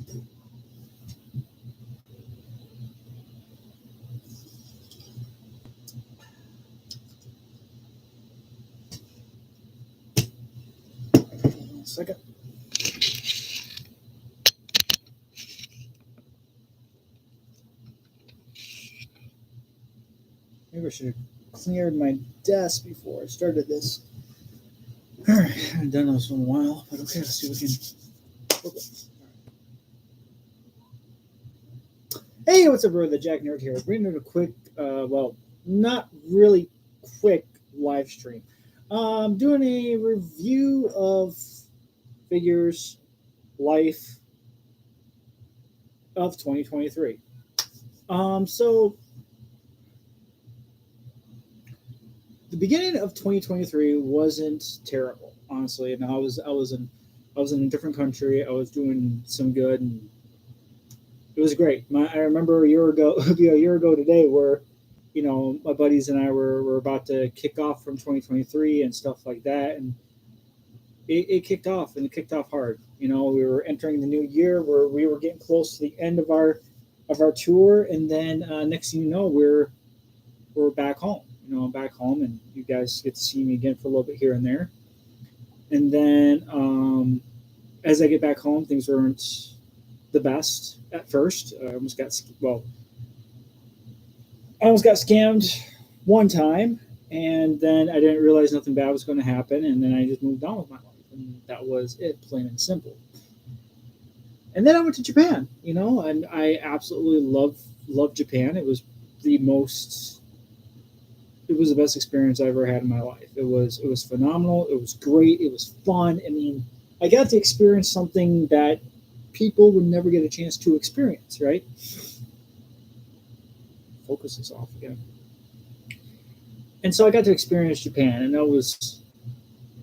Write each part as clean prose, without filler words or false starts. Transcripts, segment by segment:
One second. Maybe I should have cleared my desk before I started this. All right, I haven't done this in a while, but okay, let's see if we can. Hey, what's up, brother? The Jack Nerd here. Bringing in a quick, well, not really quick live stream. Doing a review of figures, life of 2023. So the beginning of 2023 wasn't terrible, honestly. And I was in a different country. I was doing some good, and it was great. I remember a year ago, a year ago today, where my buddies and I were about to kick off from 2023 and stuff like that, and it kicked off, and it kicked off hard. We were entering the new year, where we were getting close to the end of our tour, and then next thing you know, we're back home. Back home, and you guys get to see me again for a little bit here and there. And then as I get back home, things weren't the best at first. I almost got scammed one time, and then I didn't realize nothing bad was going to happen, and then I just moved on with my life, and that was it, plain and simple. And then I went to Japan, and I absolutely love Japan. It was the best experience I ever had in my life. It was phenomenal. It was great. It was fun. I mean, I got to experience something that people would never get a chance to experience, right? Focus is off again. And so I got to experience Japan, and that was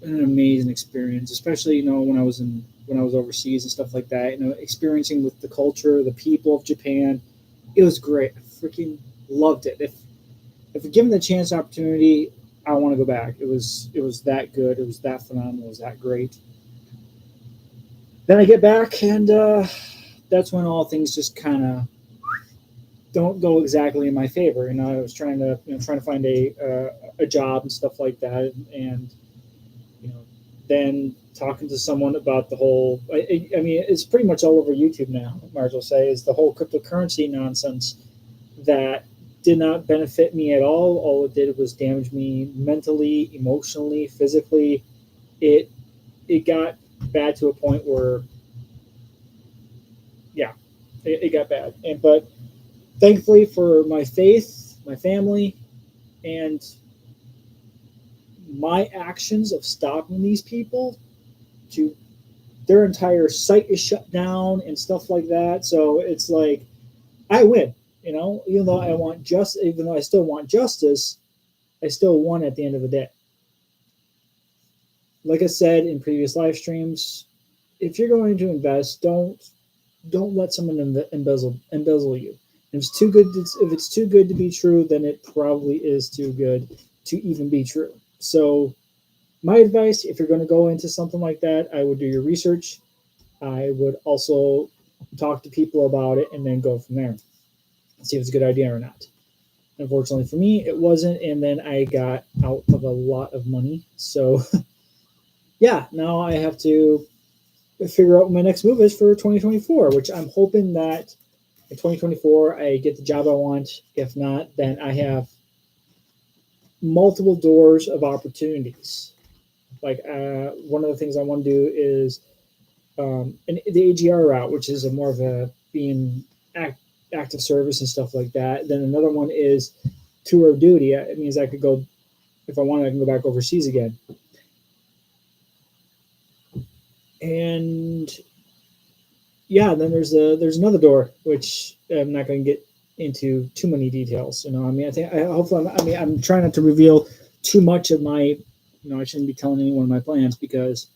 an amazing experience, especially when I was overseas and stuff like that. Experiencing with the culture, the people of Japan, it was great. I freaking loved it. If given the chance and opportunity, I want to go back. It was that good. It was that phenomenal. It was that great. Then I get back, and that's when all things just kind of don't go exactly in my favor. I was trying to find a job and stuff like that, and then talking to someone about the whole. I mean, it's pretty much all over YouTube now. Might as well say is the whole cryptocurrency nonsense that did not benefit me at all. All it did was damage me mentally, emotionally, physically. It got bad to a point where, yeah, it got bad. But thankfully for my faith, my family, and my actions of stopping these people, their entire site is shut down and stuff like that. So it's like I win. Even though even though I still want justice, I still won at the end of the day. Like I said in previous live streams, if you're going to invest, don't let someone embezzle you. If it's too good to be true, then it probably is too good to even be true. So, my advice: if you're going to go into something like that, I would do your research. I would also talk to people about it, and then go from there. See if it's a good idea or not. Unfortunately for me, it wasn't, and then I got out of a lot of money. So, yeah, now I have to figure out what my next move is for 2024, which I'm hoping that in 2024 I get the job I want. If not, then I have multiple doors of opportunities. Like one of the things I want to do is the AGR route, which is more of a being active service and stuff like that. Then another one is tour of duty. It means I could go, if I wanted, I can go back overseas again. And yeah, then there's another door, which I'm not going to get into too many details. I mean, I'm trying not to reveal too much of my, I shouldn't be telling anyone my plans because,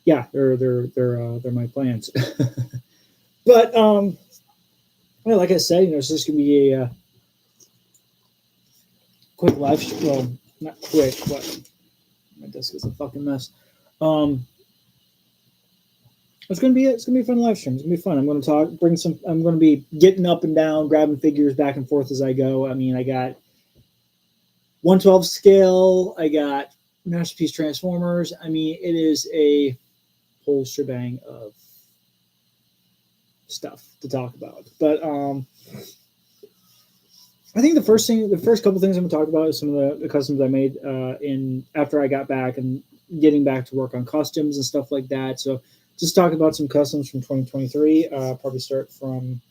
yeah, they're my plans. But well, like I said, it's just gonna be a quick live stream. Well, not quick, but my desk is a fucking mess. it's gonna be a fun live stream. It's gonna be fun. I'm gonna I'm gonna be getting up and down, grabbing figures back and forth as I go. I mean, I got 1/12 scale. I got Masterpiece Transformers. I mean, it is a whole shebang of stuff to talk about. But I think the first couple things I'm gonna talk about is some of the customs I made in after I got back and getting back to work on costumes and stuff like that. So just talk about some customs from 2023. Probably start from,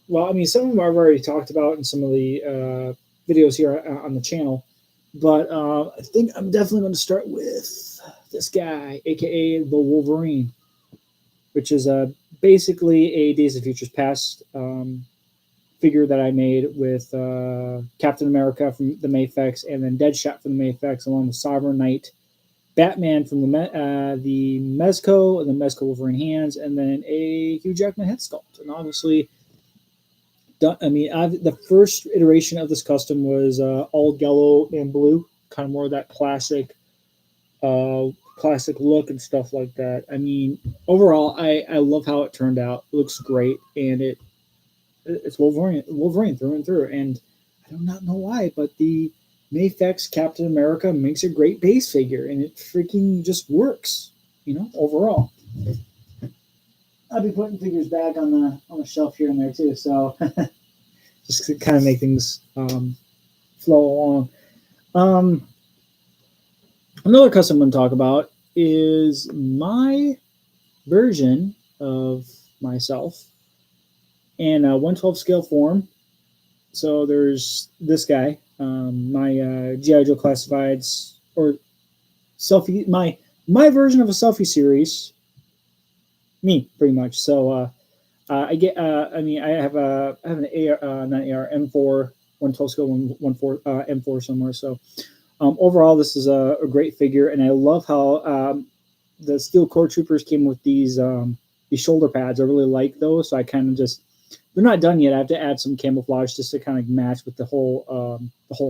well, I mean, some of them I've already talked about in some of the videos here on the channel, but I think I'm definitely going to start with this guy, aka the Wolverine, which is basically a Days of Futures Past figure that I made with Captain America from the Mayfex, and then Deadshot from the Mayfex, along with Sovereign Knight, Batman from the Mezco, and the Mezco Wolverine hands, and then a Hugh Jackman head sculpt. And obviously, the first iteration of this custom was all yellow and blue, kind of more of that classic look and stuff like that. I mean, overall, I love how it turned out. It looks great, and it's Wolverine through and through. And I do not know why, but the Mayfex Captain America makes a great base figure, and it freaking just works, overall. I'll be putting figures back on the shelf here and there too, so just to kind of make things flow along. Another custom I'm going to talk about is my version of myself in a 1/12 scale form. So there's this guy, my G.I. Joe Classifieds, or selfie, my version of a selfie series, me pretty much. So I get, I have an AR, not AR, M4 1/12 scale 1/4 M4 somewhere. So overall, this is a great figure, and I love how the Steel Core Troopers came with these shoulder pads. I really like those, so I kind of just, they're not done yet. I have to add some camouflage just to kind of match with the whole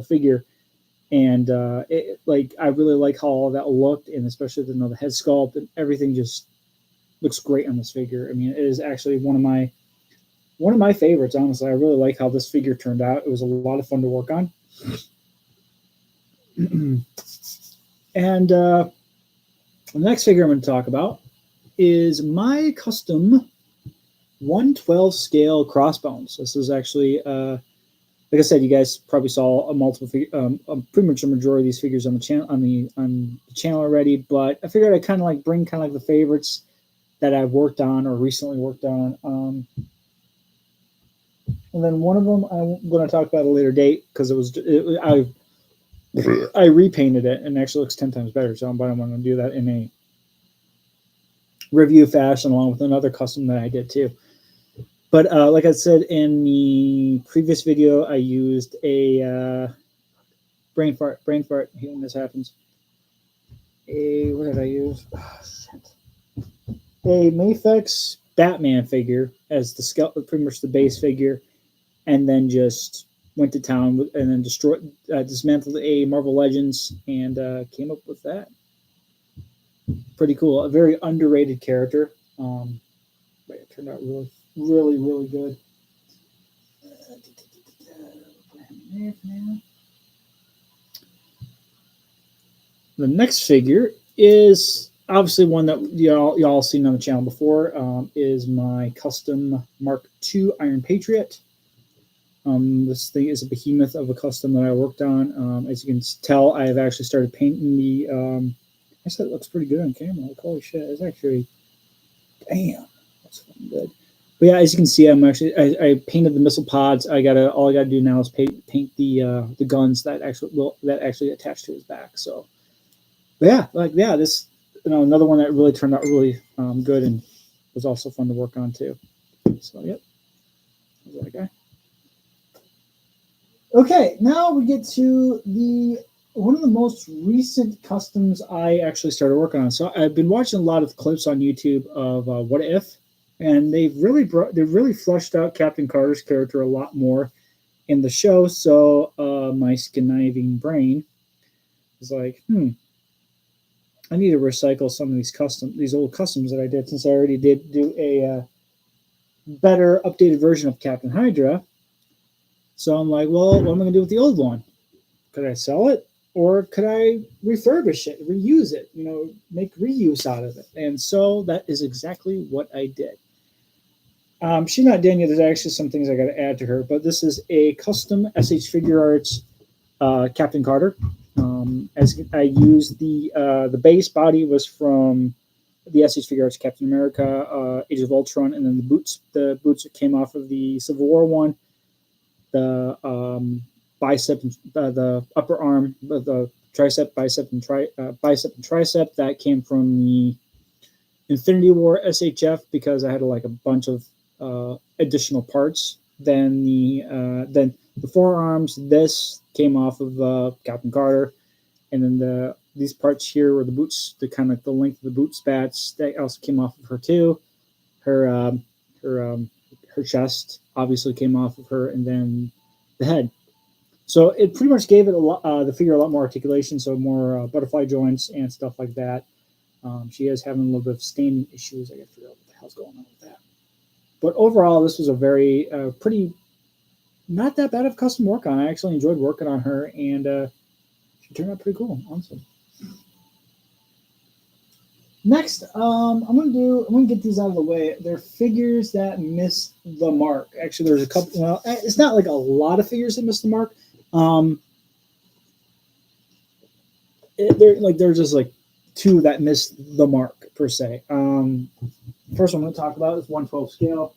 figure. And I really like how all that looked, and especially the head sculpt and everything just looks great on this figure. I mean, it is actually one of my favorites. Honestly, I really like how this figure turned out. It was a lot of fun to work on. And the next figure I'm going to talk about is my custom 1/12 scale Crossbones. This is actually, like I said, you guys probably saw pretty much a majority of these figures on the channel already. But I figured I'd kind of bring the favorites that I've worked on or recently worked on. And then one of them I'm going to talk about at a later date because I repainted it and it actually looks 10 times better. So I'm going to do that in a review fashion along with another custom that I did too. But like I said in the previous video, I used a brain fart. When this happens, what did I use? Oh, shit. A Mayfex Batman figure as pretty much the base figure, and then just went to town and then dismantled a Marvel Legends and came up with that. Pretty cool. A very underrated character. But it turned out really, really, really good. The next figure is obviously one that y'all seen on the channel before. Is my custom Mark II Iron Patriot. This thing is a behemoth of a custom that I worked on. As you can tell, I have actually started painting the. I said it looks pretty good on camera. Like, holy shit! It's actually, damn, that's fucking good. But yeah, as you can see, I painted the missile pods. All I gotta do now is paint the guns that actually attach to his back. So, but yeah, this another one that really turned out really good and was also fun to work on too. So yep, that guy. Okay, now we get to one of the most recent customs I actually started working on. So I've been watching a lot of clips on YouTube of What If, and they've really fleshed out Captain Carter's character a lot more in the show. So my conniving brain was like, I need to recycle some of these old customs that I did, since I already did do a better updated version of Captain Hydra. So I'm like, well, what am I going to do with the old one? Could I sell it, or could I refurbish it, reuse it? Make reuse out of it. And so that is exactly what I did. She's not done yet. There's actually some things I got to add to her, but this is a custom SH Figure Arts Captain Carter. As I used the base body was from the SH Figure Arts Captain America, Age of Ultron, and then the boots that came off of the Civil War one, the bicep, the upper arm, the tricep, bicep and tricep that came from the Infinity War SHF, because I had like a bunch of additional parts. Then the forearms. This came off of Captain Carter, and then these parts here were the boots, the kind of the length of the boot spats that also came off of her too. Her her her chest obviously came off of her, and then the head. So it pretty much gave it the figure a lot more articulation, so more butterfly joints and stuff like that. She is having a little bit of standing issues. I got to figure out what the hell's going on with that. But overall, this was a very pretty, not that bad of custom work on. I actually enjoyed working on her, and she turned out pretty cool, honestly. Next, I'm gonna get these out of the way. They're figures that missed the mark. Actually, there's a couple. Well, it's not like a lot of figures that missed the mark. There's just like two that missed the mark per se. First one I'm going to talk about is 1/12 scale,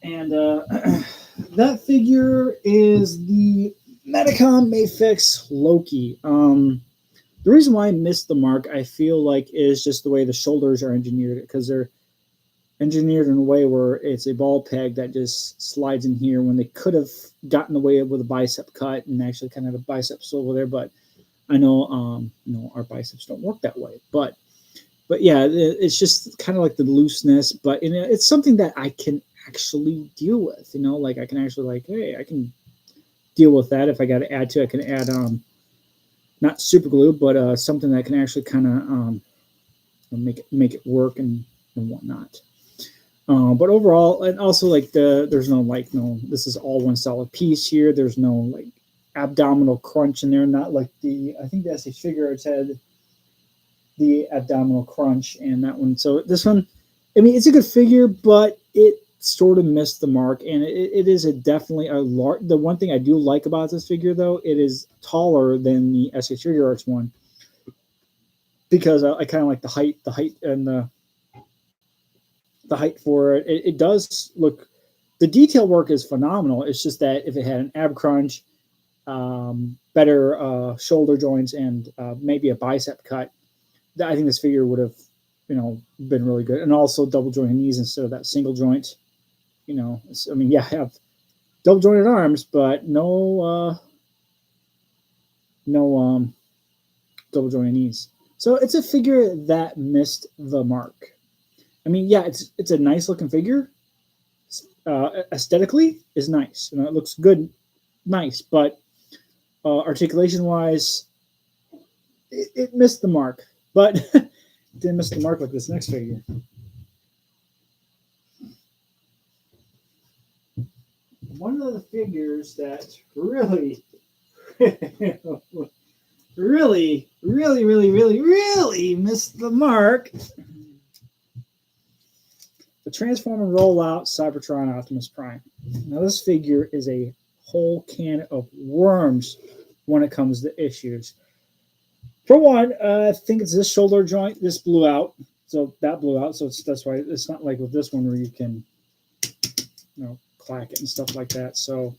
and that figure is the Medicom Mayfix Loki. The reason why I missed the mark, I feel like, is just the way the shoulders are engineered, because they're engineered in a way where it's a ball peg that just slides in here, when they could have gotten away with a bicep cut and actually kind of a bicep swivel there. But I know, our biceps don't work that way. But yeah, it's just kind of like the looseness. But it's something that I can actually deal with. Like I can actually hey, I can deal with that. If I got to add to it, I can add not super glue, but something that can actually kind of make it work and whatnot. But overall, and also there's no this is all one solid piece here. There's no like abdominal crunch in there. Not like I think the SH Figure Arts had the abdominal crunch and that one. So this one, I mean, it's a good figure, but it sort of missed the mark, and it is definitely a large. The one thing I do like about this figure, though, it is taller than the SH Figure Arts one, because I kind of like the height and the height for it. It does look. The detail work is phenomenal. It's just that if it had an ab crunch, better shoulder joints, and maybe a bicep cut, I think this figure would have, been really good. And also double jointed knees instead of that single joint. I mean, yeah, I have double jointed arms, but no double jointed knees. So it's a figure that missed the mark. I mean, yeah, it's a nice looking figure. Aesthetically is nice. It looks good, nice, but articulation wise, it missed the mark. But it didn't miss the mark like this next figure. One of the figures that really, really missed the mark, the Transform and Rollout Cybertron Optimus Prime. Now, this figure is a whole can of worms when it comes to issues. For one, I think it's this shoulder joint. This blew out, so that blew out. So that's why it's not like with this one where you can, clack it and stuff like that. So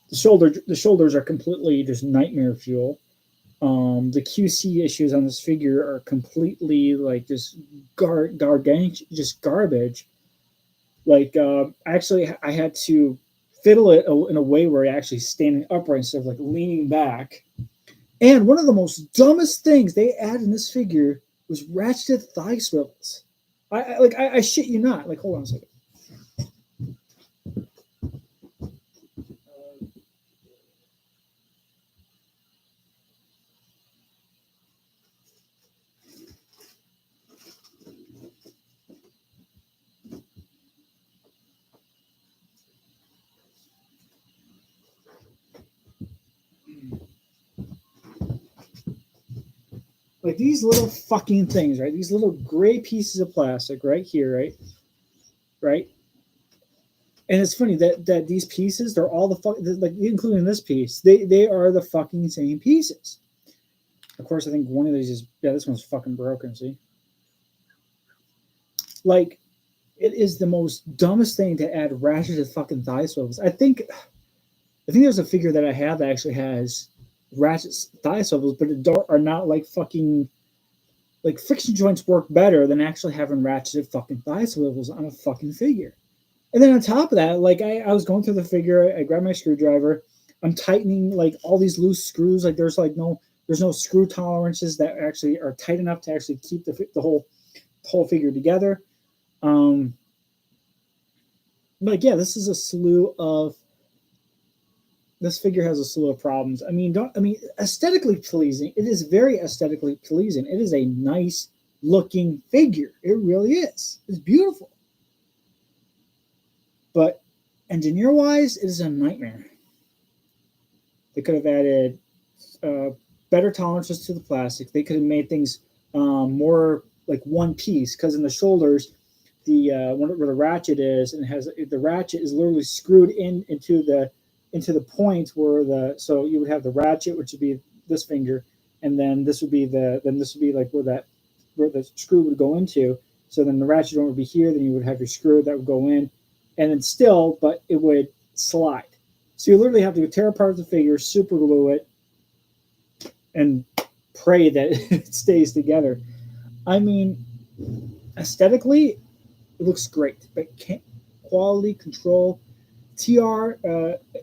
the shoulders are completely just nightmare fuel. The QC issues on this figure are completely like just just garbage. Like actually, I had to fiddle it in a way where I actually standing upright instead of like leaning back. And one of the most dumbest things they added in this figure was ratcheted thigh swivels. I shit you not. Like, hold on a second. like these little fucking things, right? These little gray pieces of plastic right here, right. And it's funny that these pieces, they're all the fuck, like including this piece, they are the fucking same pieces. Of course, I think one of these is, yeah, this one's fucking broken. See, like, it is the most dumbest thing to add ratcheted fucking thigh swivels. I think there's a figure that I have that actually has ratchet thigh swivels, but it are not like fucking, like, friction joints work better than actually having ratcheted fucking thigh swivels on a fucking figure. And then on top of that, like I was going through the figure, I grabbed my screwdriver, I'm tightening like all these loose screws. Like there's no screw tolerances that actually are tight enough to actually keep the whole figure together. Um, but yeah, this figure has a slew of problems. Aesthetically pleasing. It is very aesthetically pleasing. It is a nice looking figure. It really is. It's beautiful. But engineer wise, it is a nightmare. They could have added better tolerances to the plastic. They could have made things more like one piece, because in the shoulders, the where the ratchet is, and the ratchet is literally screwed into the point where so you would have the ratchet, which would be this finger, and then this would be like where the screw would go into. So then the ratchet would be here. Then you would have your screw that would go in, and then still, but it would slide. So you literally have to tear apart the figure, super glue it, and pray that it stays together. I mean, aesthetically, it looks great, but quality control, TR.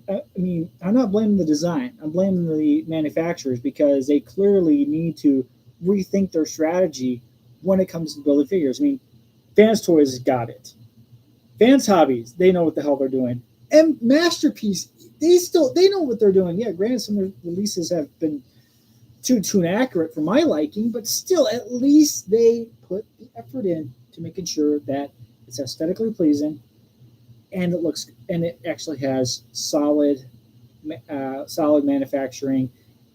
I'm not blaming the design. I'm blaming the manufacturers, because they clearly need to rethink their strategy when it comes to building figures. I mean, Fans Toys got it. Fans Hobbies, they know what the hell they're doing. And Masterpiece, they know what they're doing. Yeah, granted, some of their releases have been too inaccurate for my liking, but still, at least they put the effort in to making sure that it's aesthetically pleasing, and it actually has solid manufacturing,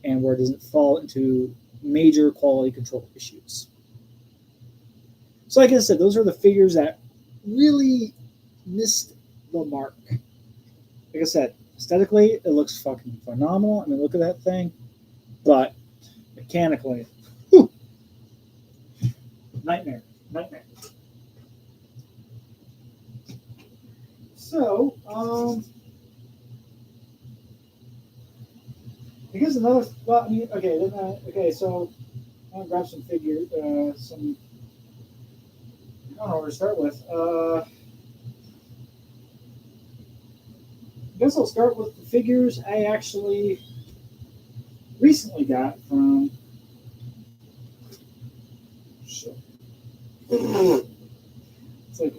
and where it doesn't fall into major quality control issues. So, like I said, those are the figures that really missed the mark. Like I said, aesthetically, it looks fucking phenomenal. I mean, look at that thing. But mechanically, whew, nightmare. So, I guess another. Well, I mean, okay, okay. So, I'm gonna grab some figures. I don't know where to start with. I guess I'll start with the figures I actually recently got from. Shit. It's like.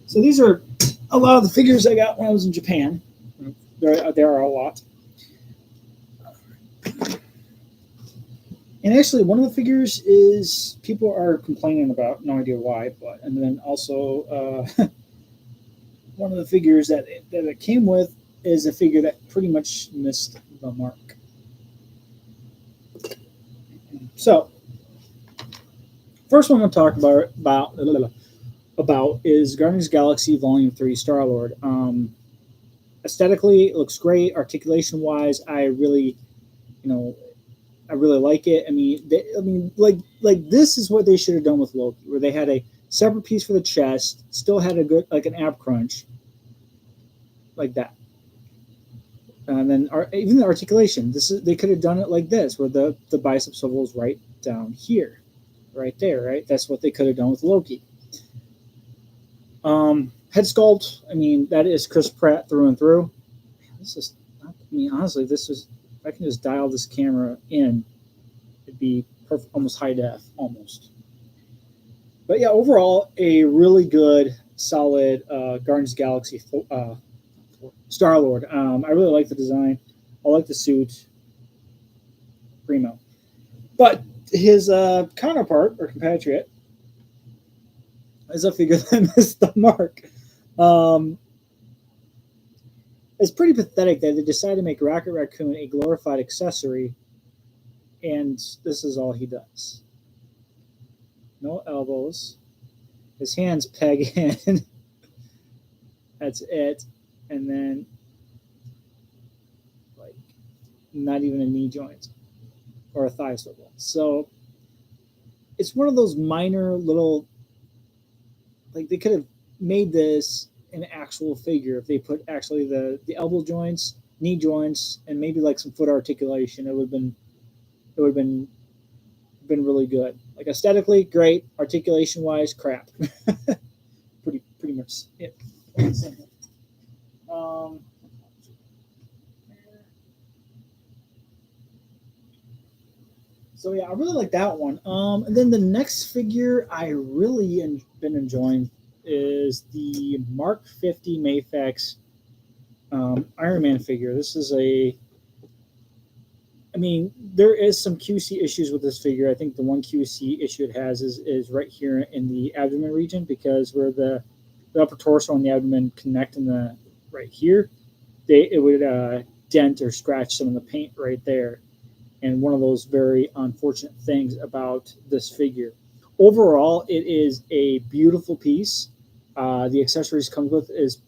So these are a lot of the figures I got when I was in Japan. There are a lot. And actually, one of the figures is people are complaining about, no idea why, and then also one of the figures that it came with is a figure that pretty much missed the mark. So, first one I'm going to talk about is Guardians of the Galaxy Volume 3 Star-Lord. Aesthetically, it looks great. Articulation-wise, I really like it. I mean, like this is what they should have done with Loki, where they had a separate piece for the chest, still had a good, like, an ab crunch, like that, and then even the articulation. They could have done it like this, where the bicep swivel is right down here, right there, right. That's what they could have done with Loki. Head sculpt. I mean, that is Chris Pratt through and through. This is. I mean, honestly, this is. If I can just dial this camera in, it'd be perfect, almost high def, almost. But yeah, overall, a really good, solid Guardians of the Galaxy Star-Lord. I really like the design. I like the suit. Primo. But his counterpart, or compatriot, is a figure that missed the mark. it's pretty pathetic that they decided to make Rocket Raccoon a glorified accessory, and this is all he does. No elbows. His hands peg in. That's it. And then, like, not even a knee joint or a thigh swivel. So it's one of those minor little, like, they could have made this an actual figure if they put actually the elbow joints, knee joints, and maybe like some foot articulation. It would have been really good. Like aesthetically, great. Articulation wise, crap. pretty much it. Um, so yeah, I really like that one. And then the next figure I really been enjoying is the Mark 50 Mayfex Iron Man figure. This is I mean, there is some QC issues with this figure. I think the one QC issue it has is right here in the abdomen region, because where the upper torso and the abdomen connect in the right here, it would dent or scratch some of the paint right there. And one of those very unfortunate things about this figure. Overall, it is a beautiful piece. The accessories comes with is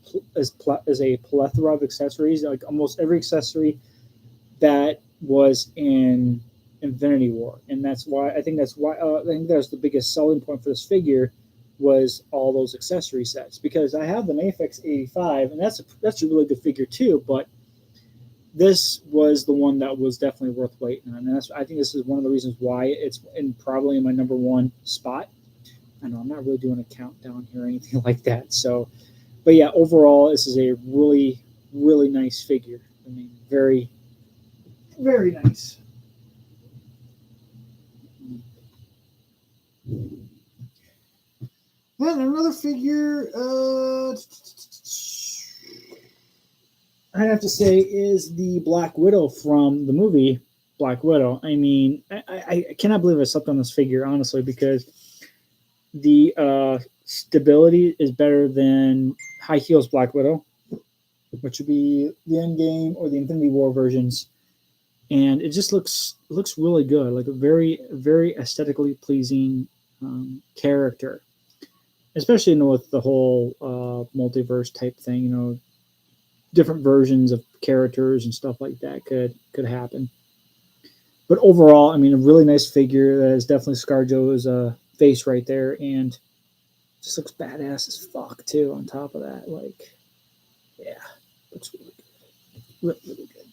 a plethora of accessories. Like almost every accessory that was in Infinity War, and that's why I think that's the biggest selling point for this figure was all those accessory sets. Because I have the Mayfex 85, and that's a really good figure too, but this was the one that was definitely worth waiting on. And I think this is one of the reasons why it's probably in my number one spot. I know I'm not really doing a countdown here or anything like that. So, but yeah, overall, this is a really, really nice figure. I mean, very, very nice. Then another figure, I have to say, is the Black Widow from the movie Black Widow. I mean, I cannot believe I slept on this figure, honestly, because the stability is better than High Heels Black Widow, which would be the Endgame or the Infinity War versions. And it just looks really good, like a very, very aesthetically pleasing character, especially with the whole multiverse type thing. Different versions of characters and stuff like that could happen. But overall, I mean, a really nice figure that is definitely ScarJo's face right there, and just looks badass as fuck too. On top of that, like, yeah, looks really good, really good.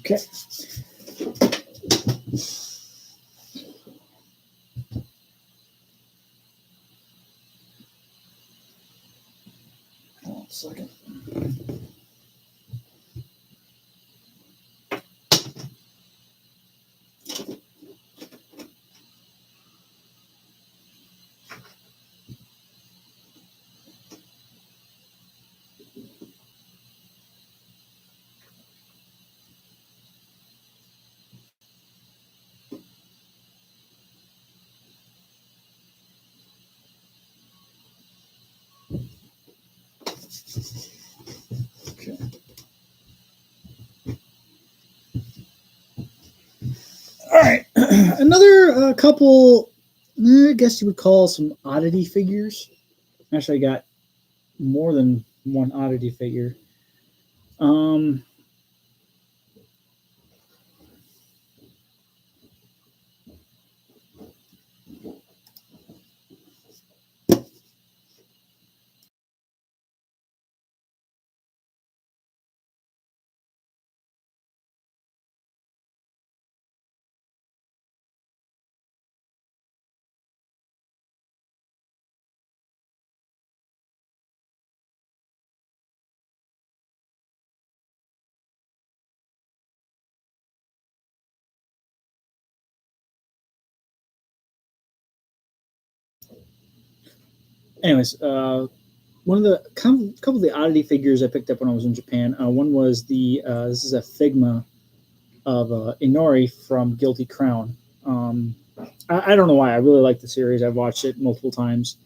Okay. Hold on a second. Okay. All right. Another couple, I guess you would call some oddity figures. Actually, I got more than one oddity figure. Um, anyways, one of the couple of the oddity figures I picked up when I was in Japan. One was this is a Figma of Inori from Guilty Crown. I don't know why. I really like the series. I've watched it multiple times,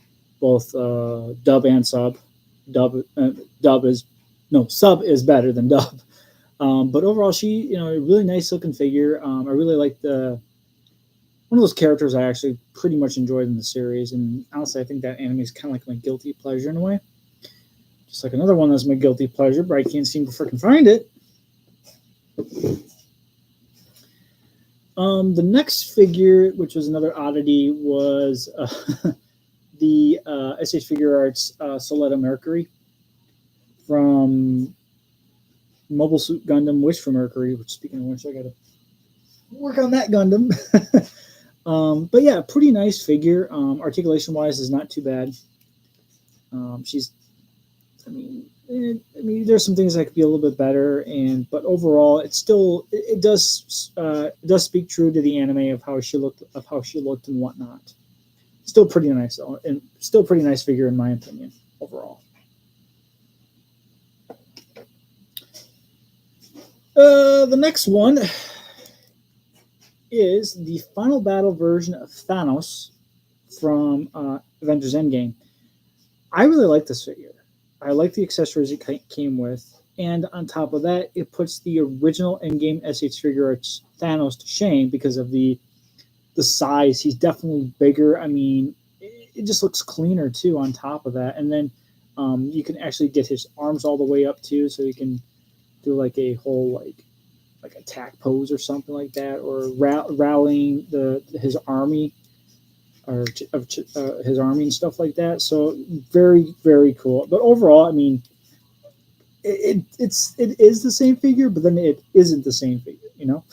both dub and sub. Dub dub is no sub is better than dub. But overall, she a really nice looking figure. I really like the one of those characters I actually pretty much enjoyed in the series, and honestly, I think that anime is kind of like my guilty pleasure in a way. Just like another one that's my guilty pleasure, but I can't seem to freaking find it. The next figure, which was another oddity, was the SH Figure Arts Soletta Mercury from Mobile Suit Gundam Wish for Mercury, which, speaking of which, I got to work on that Gundam. But yeah, pretty nice figure. Articulation wise is not too bad. She's, I mean, there's some things that could be a little bit better, but overall, it does speak true to the anime of how she looked and whatnot. Still pretty nice though, and still pretty nice figure in my opinion overall. The next one is the final battle version of Thanos from Avengers Endgame. I really like this figure. I like the accessories it came with, and on top of that, it puts the original Endgame SH Figure Arts Thanos to shame because of the size. He's definitely bigger. I mean, it just looks cleaner too. On top of that, and then you can actually get his arms all the way up too, so you can do like a whole like attack pose or something like that, or rallying his army or his army and stuff like that. So very very cool. But overall, I mean, it is the same figure, but then it isn't the same figure. You know,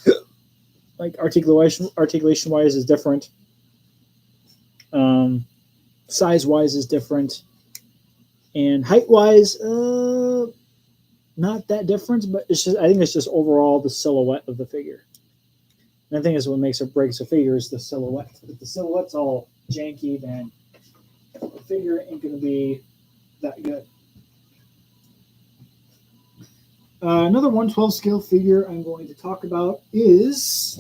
like articulation wise is different. Size wise is different, and height wise, not that different. But I think it's just overall the silhouette of the figure. And I think that's what makes or breaks a figure is the silhouette. If the silhouette's all janky, then the figure ain't going to be that good. Another 112 scale figure I'm going to talk about is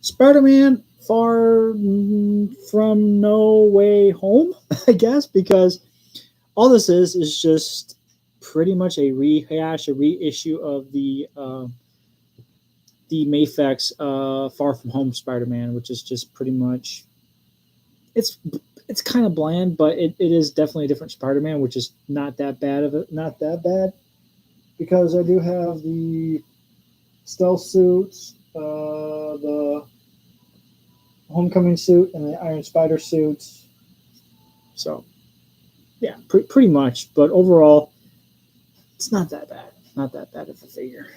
Spider-Man Far From No Way Home, I guess, because all this is just pretty much a reissue of the Mayfex Far From Home Spider-Man, which is just pretty much it's kind of bland, but it is definitely a different Spider-Man, which is not that bad because I do have the stealth suit, the Homecoming suit, and the Iron Spider suit. So yeah, pretty much. But overall, it's not that bad. Not that bad of a figure.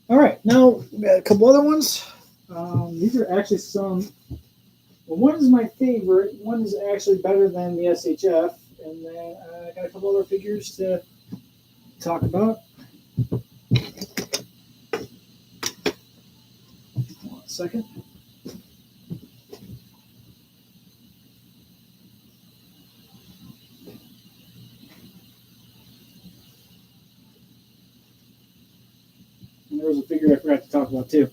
All right, now we got a couple other ones. These are actually some. Well, one is my favorite. One is actually better than the SHF, and then I got a couple other figures to talk about. 1 second. And there was a figure I forgot to talk about too.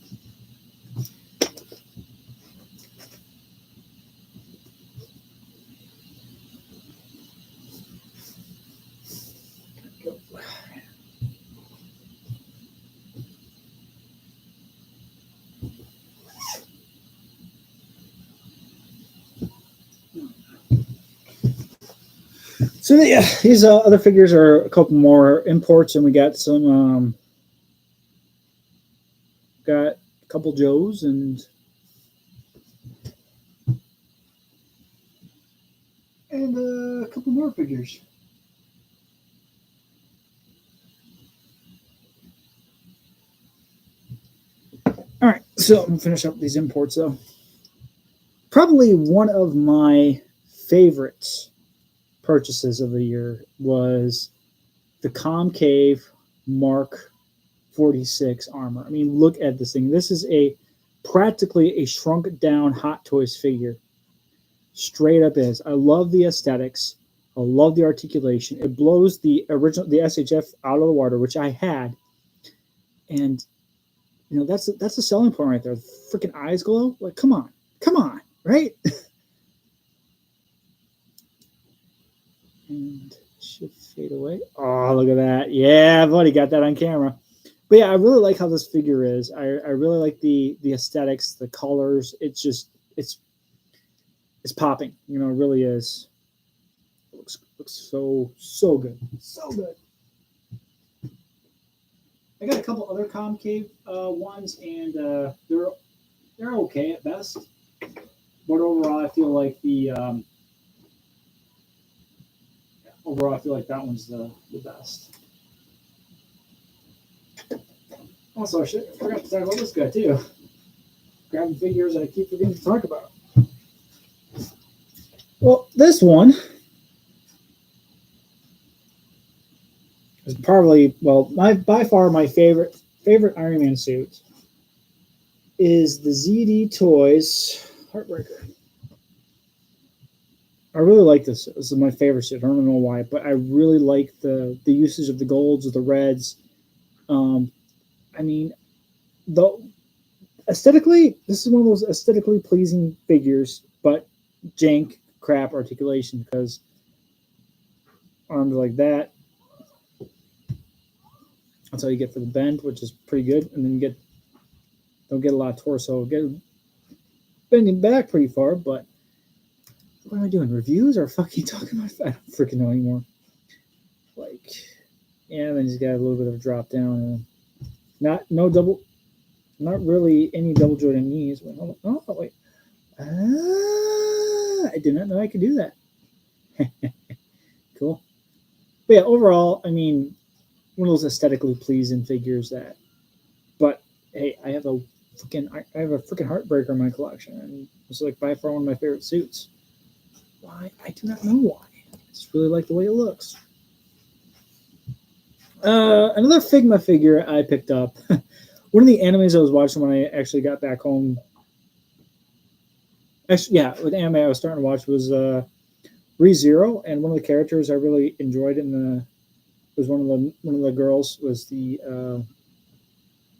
So yeah, these other figures are a couple more imports, and we got some got a couple Joes and a couple more figures. All right, so I'm gonna finish up these imports though. Probably one of my favorites purchases of the year was the Concave Mark 46 armor. I mean, look at this thing. This is practically a shrunk down Hot Toys figure. Straight up is. I love the aesthetics. I love the articulation. It blows the SHF out of the water, which I had. And that's a selling point right there. Freaking eyes glow. Like, come on, right? And should fade away. Oh, look at that. Yeah, buddy, got that on camera. But yeah, I really like how this figure is. I really like the aesthetics, the colors. It's popping. It really is. It looks so good. So good. I got a couple other concave ones, and they're okay at best. But overall, I feel like that one's the best. Also, I forgot to talk about this guy too. Grabbing figures I keep forgetting to talk about. Well, this one is probably by far my favorite Iron Man suit is the ZD Toys Heartbreaker. I really like this. This is my favorite suit. I don't know why, but I really like the usage of the golds, of the reds. I mean, aesthetically, this is one of those aesthetically pleasing figures, but jank crap articulation because arms like that. That's all you get for the bend, which is pretty good, and then don't get a lot of torso. Get bending back pretty far, but what am I doing? Reviews or fucking talking about? I don't freaking know anymore. And then he's got a little bit of a drop down. Not really any double jointed knees. Wait, hold on. Oh, wait. I did not know I could do that. Cool. But yeah, overall, I mean, one of those aesthetically pleasing figures but hey, I have a freaking Heartbreaker in my collection, and it's by far one of my favorite suits. Why? I do not know why. I just really like the way it looks. Another Figma figure I picked up. One of the animes I was watching when I actually got back home. Actually, yeah, the anime I was starting to watch was ReZero, and one of the characters I really enjoyed was one of the girls was the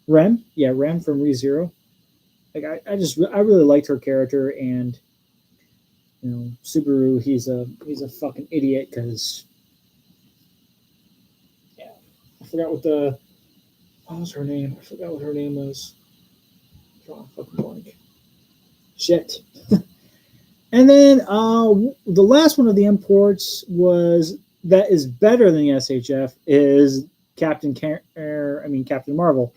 Rem. Yeah, Rem from ReZero. I really liked her character, and Subaru, he's a fucking idiot because I forgot what was her name? I forgot what her name was. Drawing fucking blank. Shit. And then the last one of the imports that is better than the SHF is Captain Marvel.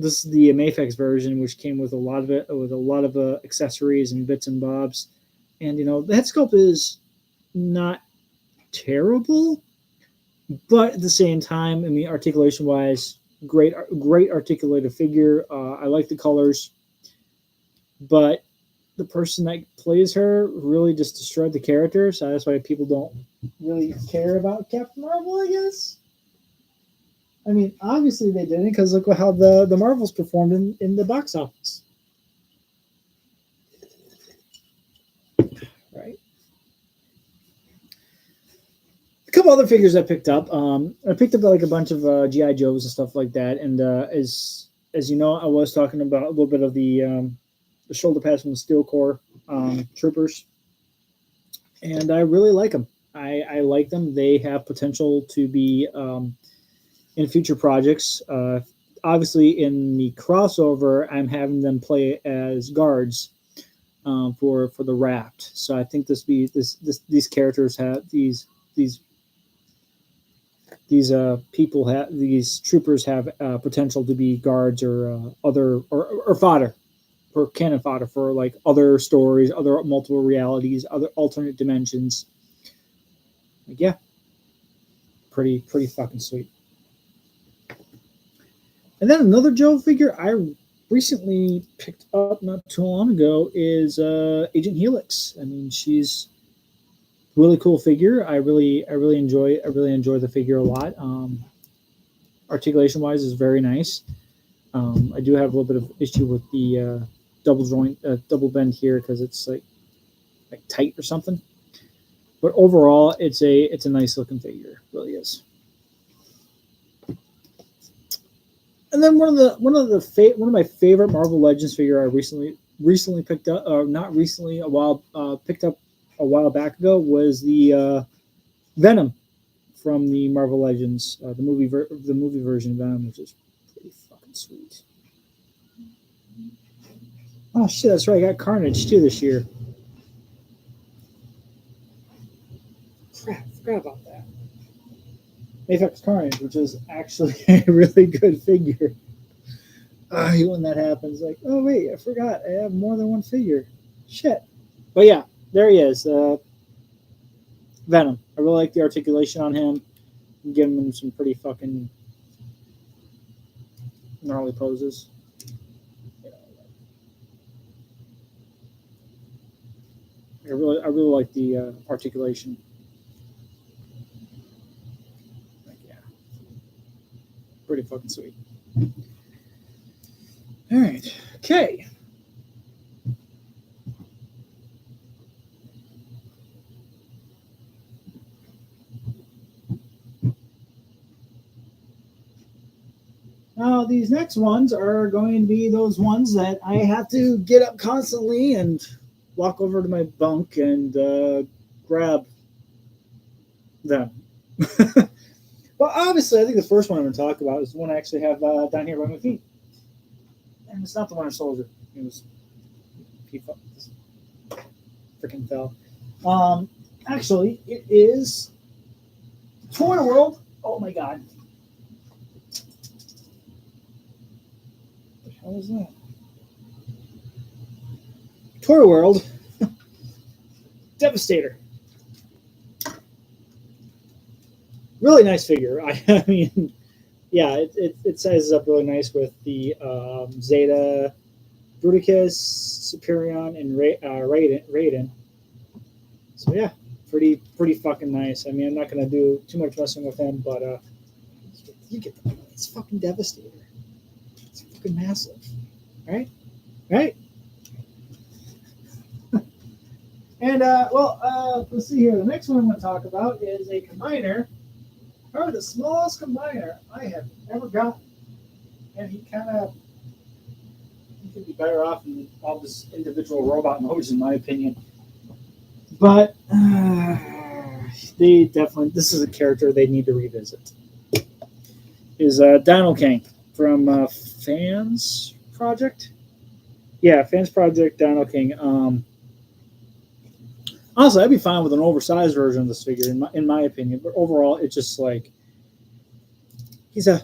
This is the Mafex version, which came with a lot of accessories and bits and bobs. And the head sculpt is not terrible, but at the same time, I mean, articulation wise, great articulated figure. I like the colors, but the person that plays her really just destroyed the character, so that's why people don't really care about Captain Marvel, I guess. I mean, obviously they didn't, because look how the Marvels performed in the box office. Right. A couple other figures I picked up. I picked up a bunch of G.I. Joes and stuff like that, and as you know, I was talking about a little bit of the shoulder pads from the Steel Corps troopers, and I really like them. I like them. They have potential to be in future projects. Obviously, in the crossover, I'm having them play as guards for the raft. So I think these characters have these troopers have potential to be guards or other or fodder. For cannon fodder for other stories, other multiple realities, other alternate dimensions. Yeah, pretty fucking sweet. And then another Joe figure I recently picked up not too long ago is Agent Helix. I mean, she's a really cool figure. I really enjoy the figure a lot. Articulation wise is very nice. I do have a little bit of issue with the double bend here because it's like tight or something. But overall, it's a nice looking figure. It really is. And then one of my favorite Marvel Legends figure I recently picked up, or not recently, a while picked up a while back ago, was the Venom from the Marvel Legends, the movie version of Venom, which is pretty fucking sweet. Oh shit, that's right. I got Carnage too this year. Crap, forgot about that. Apex Carnage, which is actually a really good figure. When that happens, like, oh wait, I forgot. I have more than one figure. Shit. But yeah, there he is. Venom. I really like the articulation on him. I'm giving him some pretty fucking gnarly poses. I really like the articulation. Like, yeah, pretty fucking sweet. All right. Okay. Now, these next ones are going to be those ones that I have to get up constantly and walk over to my bunk and grab them. Well, obviously, I think the first one I'm going to talk about is the one I actually have down here by my feet. And it's not the Winter Soldier. It was he freaking fell. Actually, it is Toy World. Oh my god. What the hell is that? Toy World Devastator. Really nice figure. I mean, yeah, it sizes up really nice with the Zeta, Bruticus, Superion, and Raiden. So yeah, pretty fucking nice. I mean, I'm not gonna do too much messing with him, but you get the, it's fucking Devastator. It's fucking massive, right? Right? And let's see here. The next one I'm going to talk about is a combiner, probably the smallest combiner I have ever gotten. And he could be better off in all this individual robot modes, in my opinion. But this is a character they need to revisit. Is Dino King from Fans Project? Yeah, Fans Project Dino King. Honestly, I'd be fine with an oversized version of this figure, in my opinion. But overall, it's just like he's a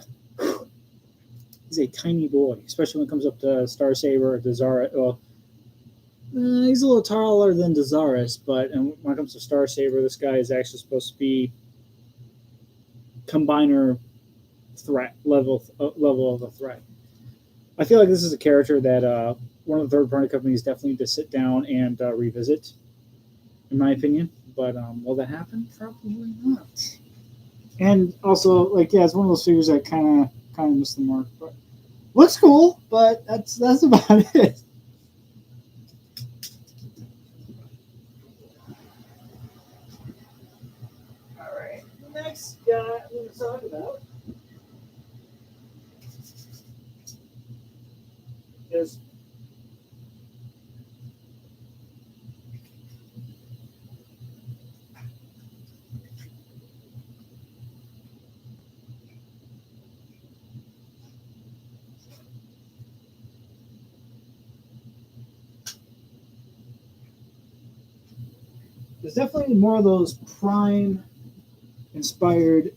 tiny boy, especially when it comes up to Star Saber or Desara. Well, he's a little taller than Dezaris, but when it comes to Star Saber, this guy is actually supposed to be combiner threat level of a threat. I feel like this is a character that one of the third-party companies definitely need to sit down and revisit, in my opinion. But will that happen? Probably not. And also, like, yeah, it's one of those figures that kind of missed the mark. But looks cool, but that's about it. All right, the next guy I'm going to talk about is there's definitely more of those Prime inspired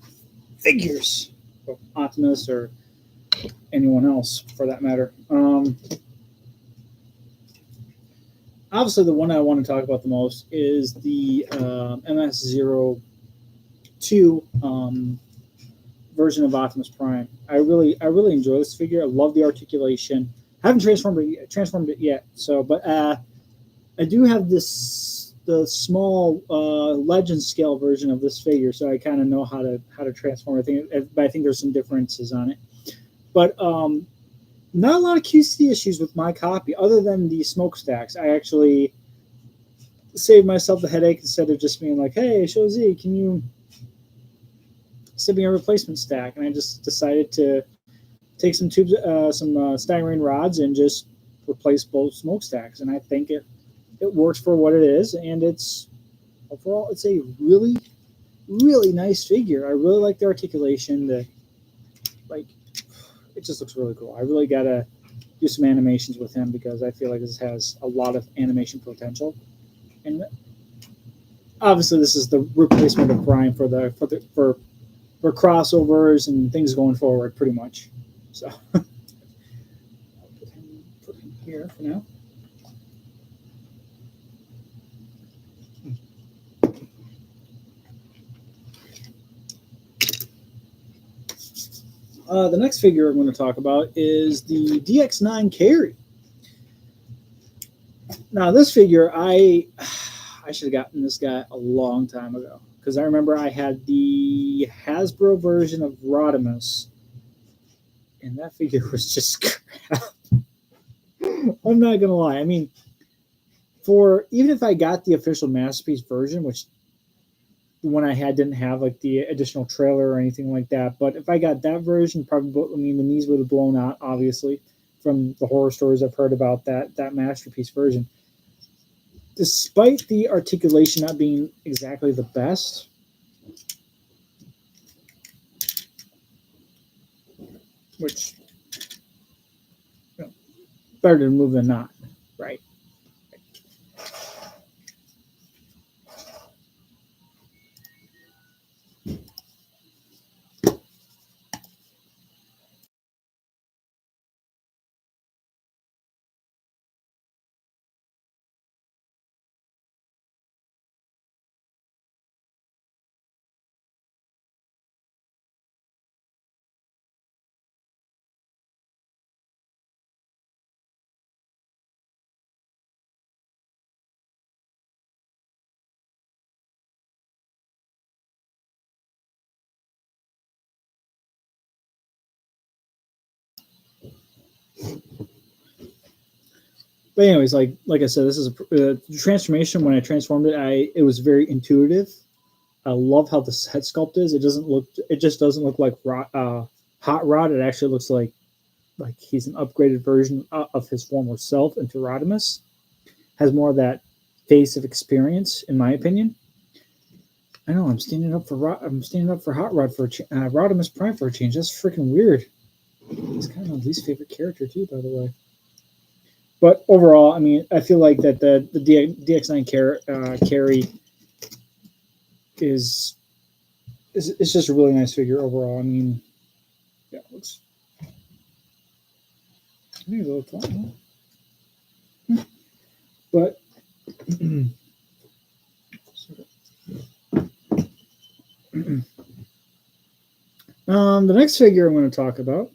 figures of Optimus or anyone else for that matter. Obviously, the one I want to talk about the most is the MS-02 version of Optimus Prime. I really enjoy this figure. I love the articulation. I haven't transformed it yet. So, but I do have the small legend scale version of this figure, so I kind of know how to transform it. But I think there's some differences on it. But not a lot of QC issues with my copy, other than the smokestacks. I actually saved myself the headache instead of just being like, "Hey, Show Z, can you send me a replacement stack?" And I just decided to take some tubes, some styrene rods, and just replace both smokestacks. And I think it works for what it is, and it's overall it's a really nice figure. I really like the articulation. The like, it just looks really cool. I really gotta do some animations with him because I feel like this has a lot of animation potential. And obviously, this is the replacement of Brian for crossovers and things going forward, pretty much. So I'll put him here for now. The next figure I'm going to talk about is the DX9 Carry. Now, this figure, I should have gotten this guy a long time ago because I remember I had the Hasbro version of Rodimus, and that figure was just crap. I'm not gonna lie. I mean, for even if I got the official Masterpiece version, which the one I had didn't have like the additional trailer or anything like that, but if I got that version, probably, I mean, the knees would have blown out, obviously, from the horror stories I've heard about that Masterpiece version. Despite the articulation not being exactly the best, which, you know, better to move than not, right? But anyways, like I said, this is a transformation. When I transformed it, it was very intuitive. I love how the head sculpt is. It just doesn't look like Hot Rod. It actually looks like he's an upgraded version of his former self into Rodimus. Has more of that face of experience, in my opinion. I know I'm standing up for Hot Rod for Rodimus Prime for a change. That's freaking weird. He's kind of my least favorite character too, by the way. But overall, I mean, I feel like that the DX9 carry is it's just a really nice figure overall. I mean, yeah, it looks. I think it's a little fun, huh? But the next figure I'm going to talk about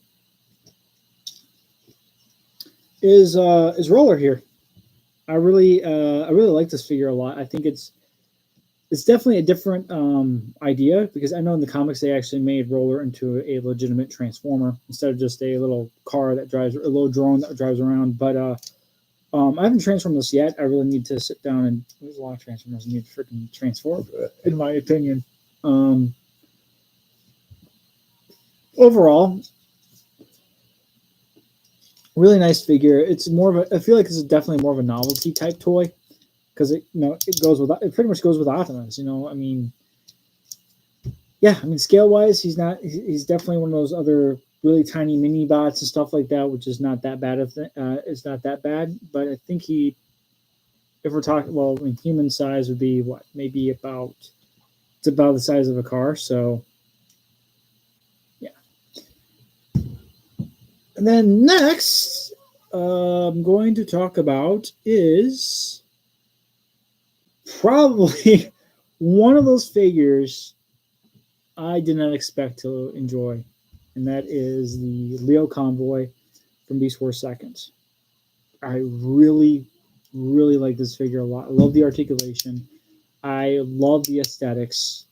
is Roller here. I really like this figure a lot. I think it's definitely a different idea because I know in the comics they actually made Roller into a legitimate transformer instead of just a little car that drives, a little drone that drives around. But I haven't transformed this yet. I really need to sit down and there's a lot of transformers I need to freaking transform, in my opinion. Overall, really nice figure. It's more of a. I feel like this is definitely more of a novelty type toy because it it pretty much goes with Optimus. I mean, yeah, I mean scale wise, he's definitely one of those other really tiny mini bots and stuff like that, which is not that bad. It's not that bad, but I think if we're talking, well, I mean, human size would be what, maybe it's about the size of a car. So yeah. And then next, I'm going to talk about is probably one of those figures I did not expect to enjoy, and that is the Leo Convoy from Beast Wars Seconds. I really like this figure a lot. I love the articulation. I love the aesthetics,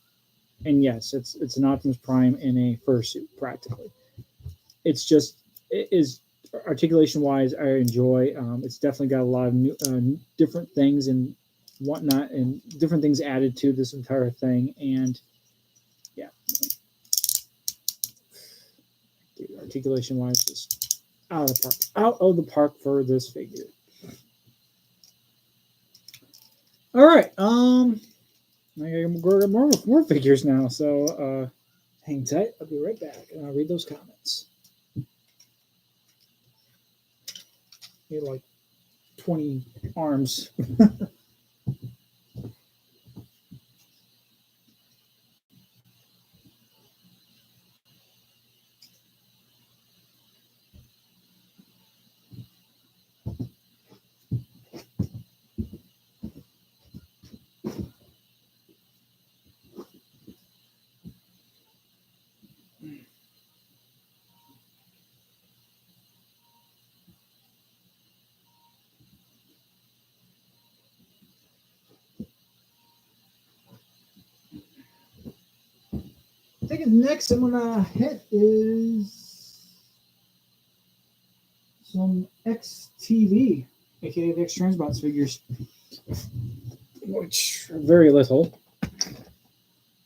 and yes, it's an Optimus Prime in a fursuit practically. It's just it is articulation wise. I enjoy. It's definitely got a lot of new, different things and whatnot, and different things added to this entire thing. And yeah, Articulation wise, just out of the park. Out of the park for this figure. All right. I got more figures now. So hang tight. I'll be right back, and I'll read those comments. Need like 20 arms. I think next I'm gonna hit is some XTV, aka the X Transbots figures, which are very little.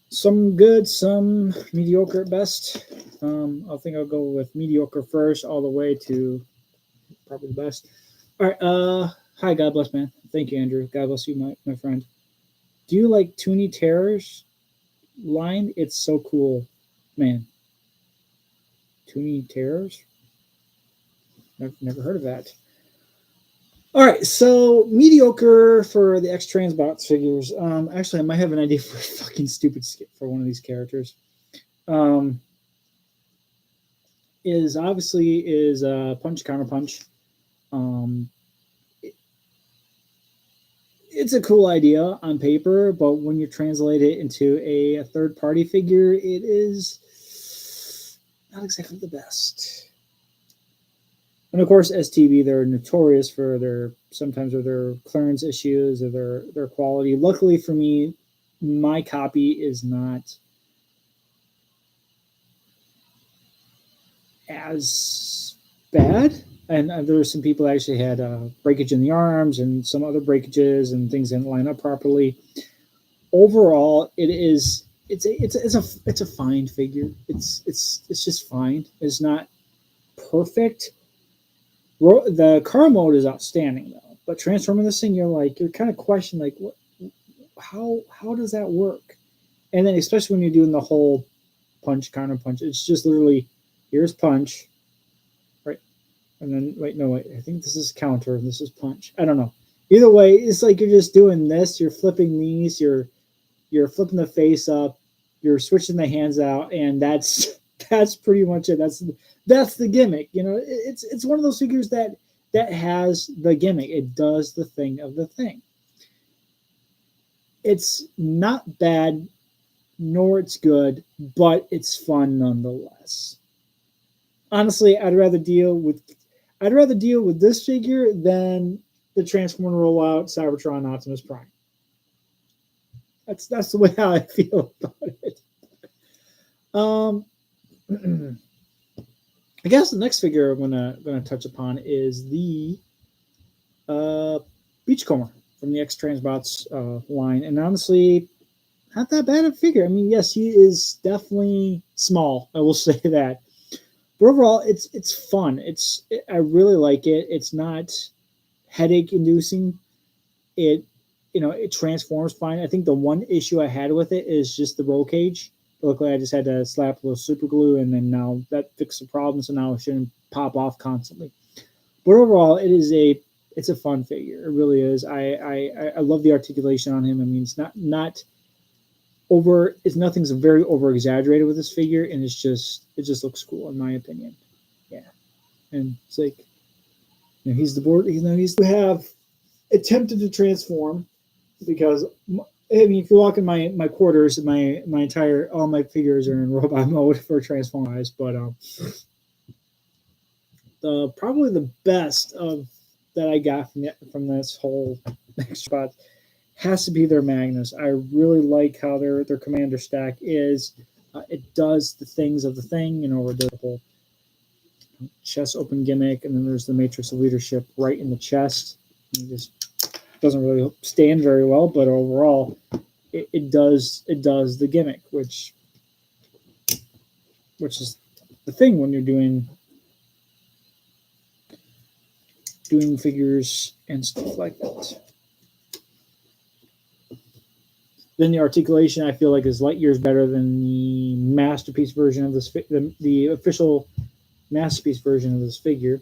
Some good, some mediocre at best. I think I'll go with mediocre first, all the way to probably the best. All right. Hi, God bless, man. Thank you, Andrew. God bless you, my friend. Do you like Toonie Terrors line? It's so cool, man. Toonie Terrors? Never heard of that. All right, so mediocre for the X Transbots figures. Actually, I might have an idea for a fucking stupid skip for one of these characters. Is Punch Counter Punch. It's a cool idea on paper, but when you translate it into a third-party figure, it is not exactly the best. And of course, STV, they're notorious for their clearance issues or their quality. Luckily for me, my copy is not as bad. And there were some people that actually had breakage in the arms and some other breakages and things didn't line up properly. Overall, it's a fine figure. It's just fine. It's not perfect. The car mode is outstanding though, but transforming this thing, you're kind of questioning like, what, how does that work? And then especially when you're doing the whole punch counter punch, it's just literally here's punch, right, and then I think this is counter and this is punch. I don't know. Either way, it's like you're just doing this. You're flipping these. You're flipping the face up. You're switching the hands out, and that's pretty much it. That's the gimmick. It's one of those figures that has the gimmick. It does the thing of the thing. It's not bad, nor it's good, but it's fun nonetheless. Honestly, I'd rather deal with this figure than the Transformer rollout Cybertron Optimus Prime. That's the way how I feel about it. I guess the next figure I'm gonna touch upon is the Beachcomber from the X Transbots line, and honestly, not that bad a figure. I mean, yes, he is definitely small. I will say that, but overall, it's fun. I really like it. It's not headache inducing. It transforms fine. I think the one issue I had with it is just the roll cage. Luckily, I just had to slap a little super glue, and then now that fixed the problem, so now it shouldn't pop off constantly. But overall, it's a fun figure. It really is. I love the articulation on him. I mean, it's not over. Nothing's very over exaggerated with this figure, and it just looks cool in my opinion. Yeah, and it's like he's the board. He's to have attempted to transform because. I mean, if you walk in my quarters, all my figures are in robot mode for transform wise, but probably the best of that I got from this whole spot has to be their Magnus. I really like how their commander stack is. It does the things of the thing, with the whole chest open gimmick, and then there's the Matrix of Leadership right in the chest. It just doesn't really stand very well, but overall, it does the gimmick, which is the thing when you're doing figures and stuff like that. Then the articulation I feel like is light years better than the masterpiece version of this, the official masterpiece version of this figure.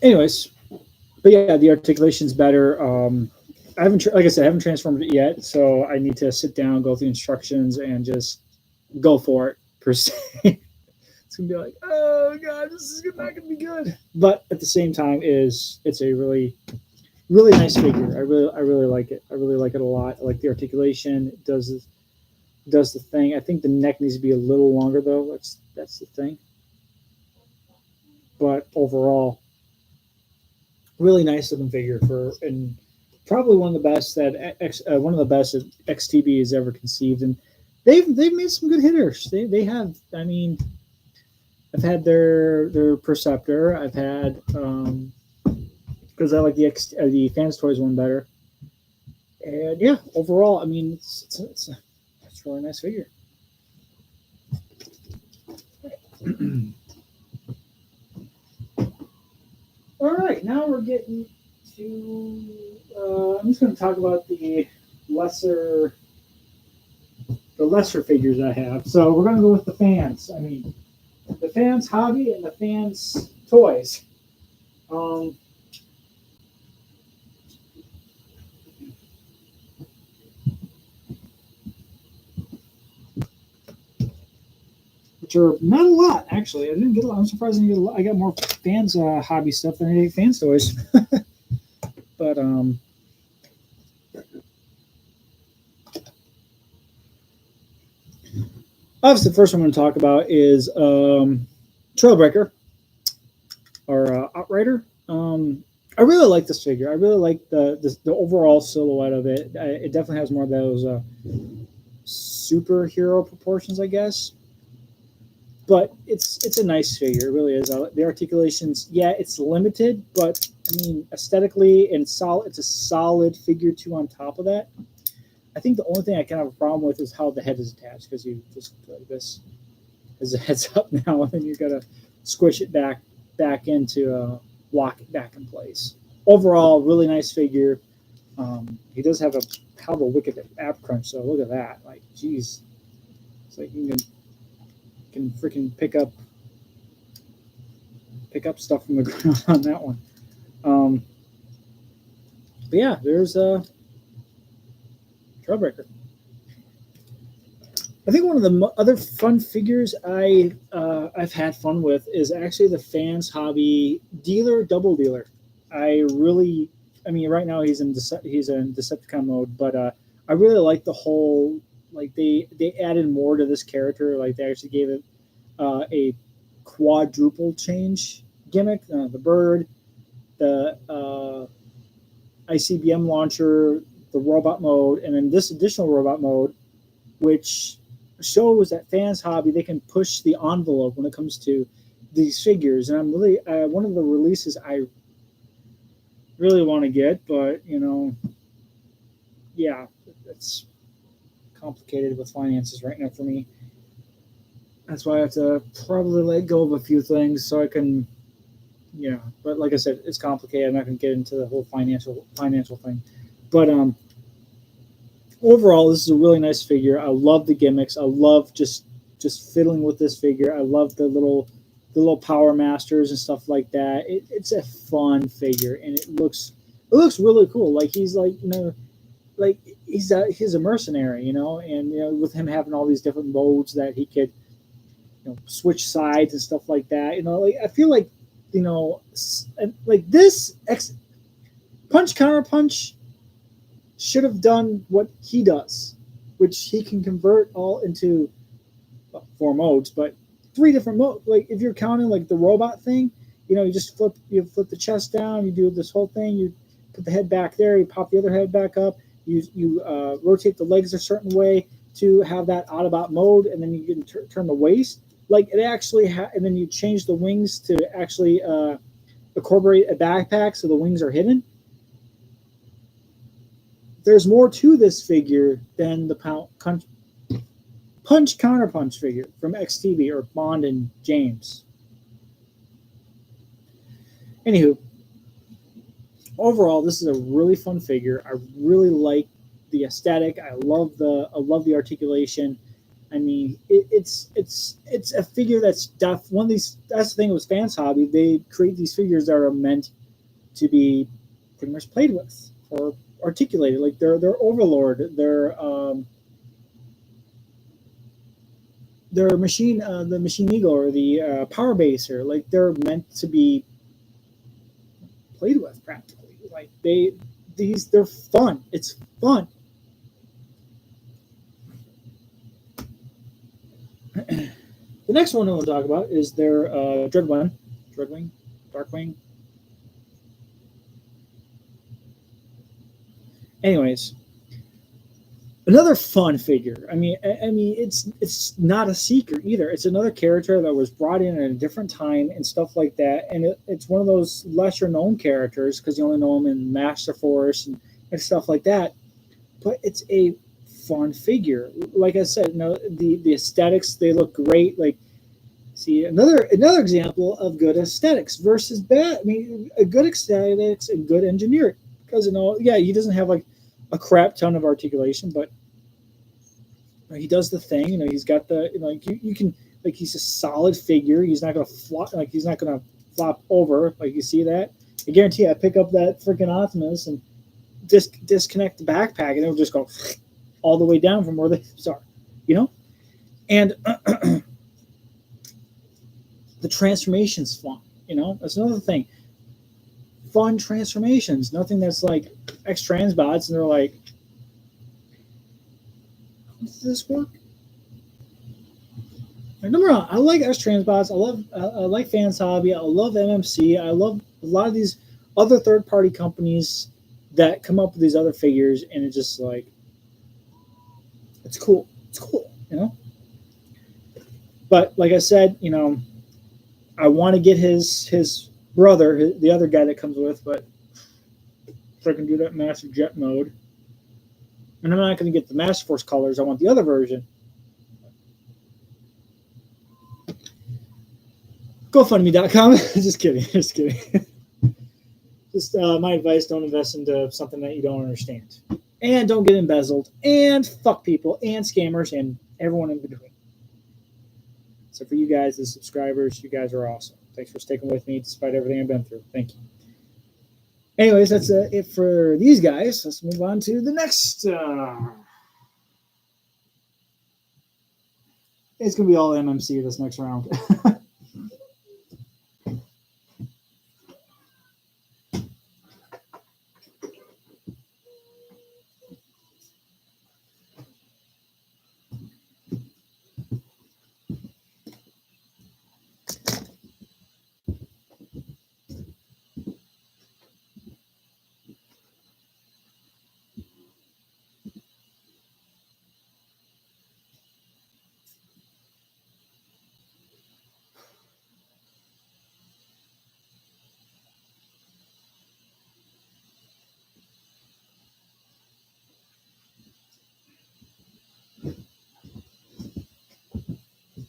Anyways, but yeah, the articulation's better. I haven't, like I said, I haven't transformed it yet, so I need to sit down, go through instructions, and just go for it per se. It's gonna be like, oh god, this is not gonna be good. But at the same time, it's a really nice figure. I really like it. I really like it a lot. I like the articulation. It does the thing. I think the neck needs to be a little longer though. That's the thing. But overall, really nice looking figure for, and probably one of the best that one of the best that XTB has ever conceived. And they've made some good hitters. They have. I mean, I've had their Perceptor. I've had because I like the Fans Toys one better. And yeah, overall, I mean, it's a really nice figure. All right, now we're getting to. I'm just going to talk about lesser the lesser figures I have. So we're going to go with the fans. I mean, the fans hobby and the fans toys. Um, which are not a lot actually. I didn't get a lot. I'm surprised I didn't get a lot. I got more fans hobby stuff than I did fans toys. But obviously, the first one I'm going to talk about is Trailbreaker or Outrider. I really like this figure. I really like the overall silhouette of it. It definitely has more of those superhero proportions, I guess. But it's a nice figure. It really is. The articulations, yeah, it's limited, but I mean aesthetically and solid. It's a solid figure too. On top of that, I think the only thing I kind of have a problem with is how the head is attached, because you just like this as the head's up now, and then you got to squish it back into lock it back in place. Overall, really nice figure. He does have a hell of a wicked ab crunch, so look at that. Like, geez, it's like you can freaking pick up stuff from the ground on that one. But yeah, there's Trailbreaker. I think one of the other fun figures I've had fun with is actually the Fans Hobby Double Dealer. I mean, right now he's in Decepticon mode, but I really like the whole, like they added more to this character. Like they actually gave it a quadruple change gimmick, the bird, the ICBM launcher, the robot mode, and then this additional robot mode, which shows that Fans Hobby, they can push the envelope when it comes to these figures. And I'm really one of the releases I really want to get, but yeah, it's complicated with finances right now for me. That's why I have to probably let go of a few things so I can, yeah. But like I said, it's complicated. I'm not going to get into the whole financial thing, but overall, this is a really nice figure. I love the gimmicks. I love just fiddling with this figure. I love the little power masters and stuff like that. It's a fun figure, and it looks really cool. Like he's like like he's a mercenary, and with him having all these different modes that he could switch sides and stuff like that. Like I feel like like this punch counter punch should have done what he does, which he can convert all into 4 modes, but 3 different modes. Like if you're counting like the robot thing, you flip the chest down, you do this whole thing, you put the head back there, you pop the other head back up, you rotate the legs a certain way to have that Autobot mode, and then you can turn the waist. Like it actually, and then you change the wings to actually incorporate a backpack so the wings are hidden. There's more to this figure than the punch counterpunch figure from XTV or Bond and James. Anywho, overall, this is a really fun figure. I really like the aesthetic. I love the articulation. I mean, it's a figure that's one of these. That's the thing with Fans Hobby. They create these figures that are meant to be pretty much played with or articulated. Like their Overlord, their machine, the Machine Eagle or the Power Baser. Like they're meant to be played with practically. Like they're fun. It's fun. The next one I want to talk about is their Dreadwing, Darkwing. Anyways, another fun figure. I mean, it's not a secret either. It's another character that was brought in at a different time and stuff like that. And it's one of those lesser known characters because you only know them in Master Force and stuff like that. But it's a fun figure. Like I said, the aesthetics, they look great. Like, see, another example of good aesthetics versus bad. I mean, a good aesthetics and good engineering. Because he doesn't have like a crap ton of articulation, but he does the thing. He's got the you can he's a solid figure. He's not gonna flop over. Like you see that. I guarantee I pick up that freaking Optimus and disconnect the backpack and it'll just go all the way down from where the hips are, and the transformation's fun. That's another thing. Fun transformations. Nothing that's like X-Transbots and they're like, how does this work? Number one, I like X-Transbots. I like Fans Hobby. I love MMC. I love a lot of these other third-party companies that come up with these other figures, and it's just like, it's cool. It's cool, But like I said, I want to get his brother, the other guy that comes with, but so I can do that Master Jet mode. And I'm not going to get the Master Force colors. I want the other version. GoFundMe.com. Just kidding. Just my advice: don't invest into something that you don't understand, and don't get embezzled, and fuck people, and scammers, and everyone in between. So for you guys, the subscribers, you guys are awesome. Thanks for sticking with me despite everything I've been through. Thank you. Anyways, that's it for these guys. Let's move on to the next. It's going to be all MMC this next round.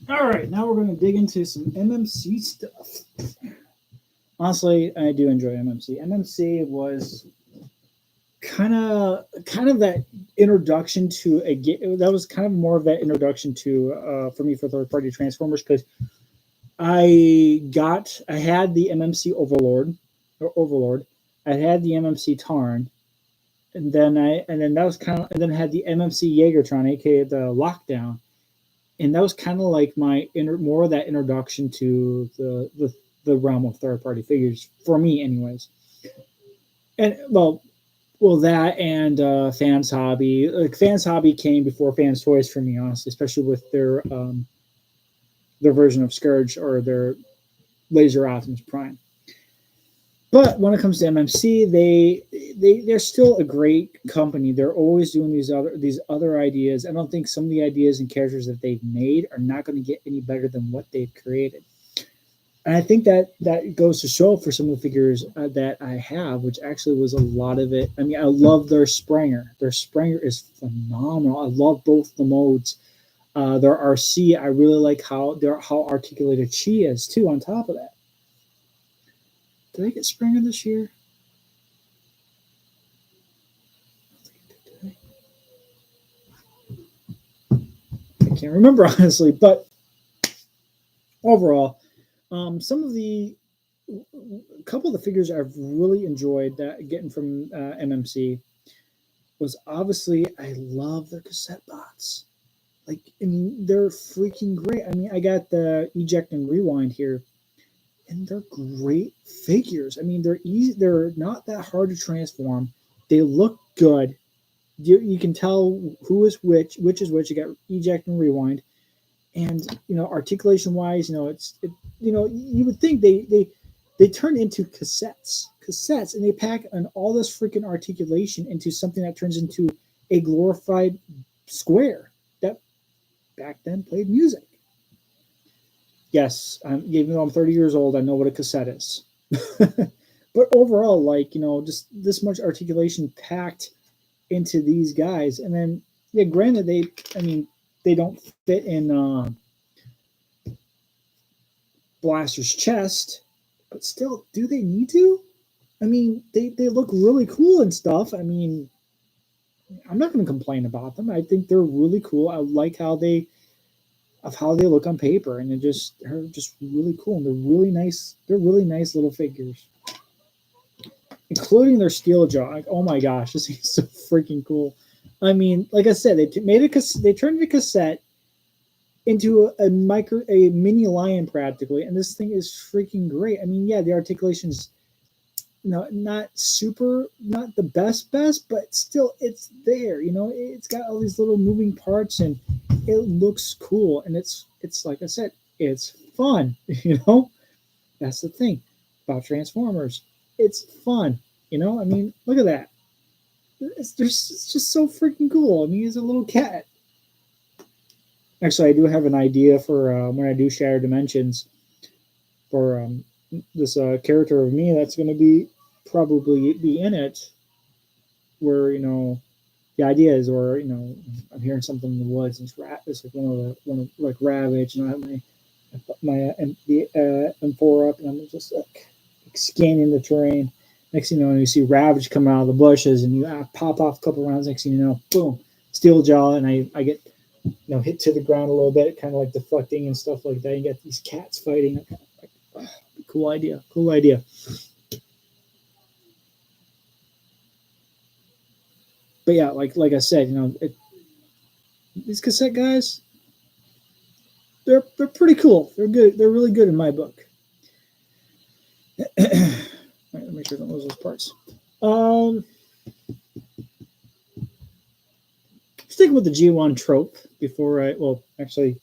All right, now we're going to dig into some MMC stuff. Honestly, I do enjoy MMC. MMC was kind of that introduction to that was kind of more of that introduction to for me for third party Transformers, because I had the MMC Overlord. I had the MMC Tarn, and then that was and then I had the MMC Jaegertron, aka the Lockdown. And that was kind of like my more of that introduction to the realm of third party figures for me, anyways. And well, that and Fans Hobby. Like Fans Hobby came before Fans Toys for me, honestly, especially with their version of Scourge or their Laser Optimus Prime. But when it comes to MMC, they're still a great company. They're always doing these other ideas. I don't think some of the ideas and characters that they've made are not going to get any better than what they've created. And I think that goes to show for some of the figures that I have, which actually was a lot of it. I mean, I love their Springer. Their Springer is phenomenal. I love both the modes. Their RC, I really like how articulated she is too. On top of that, did I get Springer this year? I can't remember honestly, but overall, some of the a couple of the figures I've really enjoyed that getting from MMC was obviously I love their cassette bots. Like, I mean, they're freaking great. I mean, I got the eject and rewind here, and they're great figures. I mean, they're easy. They're not that hard to transform. They look good. You can tell who is which is which. You got eject and rewind, and articulation wise, you would think they turn into cassettes, and they pack on all this freaking articulation into something that turns into a glorified square that back then played music. Yes, even though I'm 30 years old, I know what a cassette is. But overall, like, just this much articulation packed into these guys, and then yeah, granted I mean, they don't fit in Blaster's chest, but still, do they need to? I mean, they look really cool and stuff. I mean, I'm not going to complain about them. I think they're really cool. I like how they look on paper, and they're just really cool. And they're really nice. They're really nice little figures, including their steel jaw. Like, oh my gosh, this is so freaking cool. I mean, like I said, they turned the cassette into a mini lion practically, and this thing is freaking great. I mean, yeah, the articulation's not super, not the best, but still it's there. It's got all these little moving parts, and it looks cool, and it's like I said, it's fun. That's the thing about Transformers. It's fun. I mean, look at that. It's just so freaking cool. I mean, he's a little cat. Actually, I do have an idea for when I do Shattered Dimensions for this character of me that's going to be probably be in it. Where the idea is, or I'm hearing something in the woods, and it's like one of like Ravage, and I have my the M4 up, and I'm just like scanning the terrain. Next thing you know, you see Ravage coming out of the bushes, and you pop off a couple rounds. Next thing you know, boom, steel jaw, and I get hit to the ground a little bit, kind of like deflecting and stuff like that. You got these cats fighting. Like, oh, cool idea. Cool idea. But yeah, like I said, these cassette guys, they're pretty cool. They're good. They're really good in my book. Right, let me make sure I don't lose those parts. Sticking with the G1 trope before actually,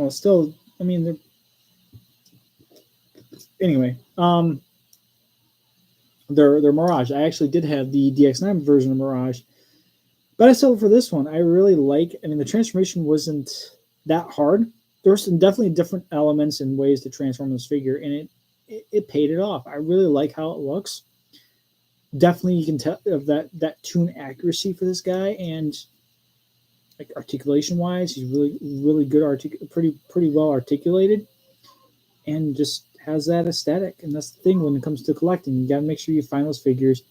still, I mean, anyway, their Mirage. I actually did have the DX9 version of Mirage, but I settled for this one. I really like. I mean, the transformation wasn't that hard. There were some definitely different elements and ways to transform this figure, and it paid it off. I really like how it looks. Definitely, you can tell of that tune accuracy for this guy, and like articulation wise, he's really good. Pretty well articulated, and just has that aesthetic. And that's the thing when it comes to collecting. You got to make sure you find those figures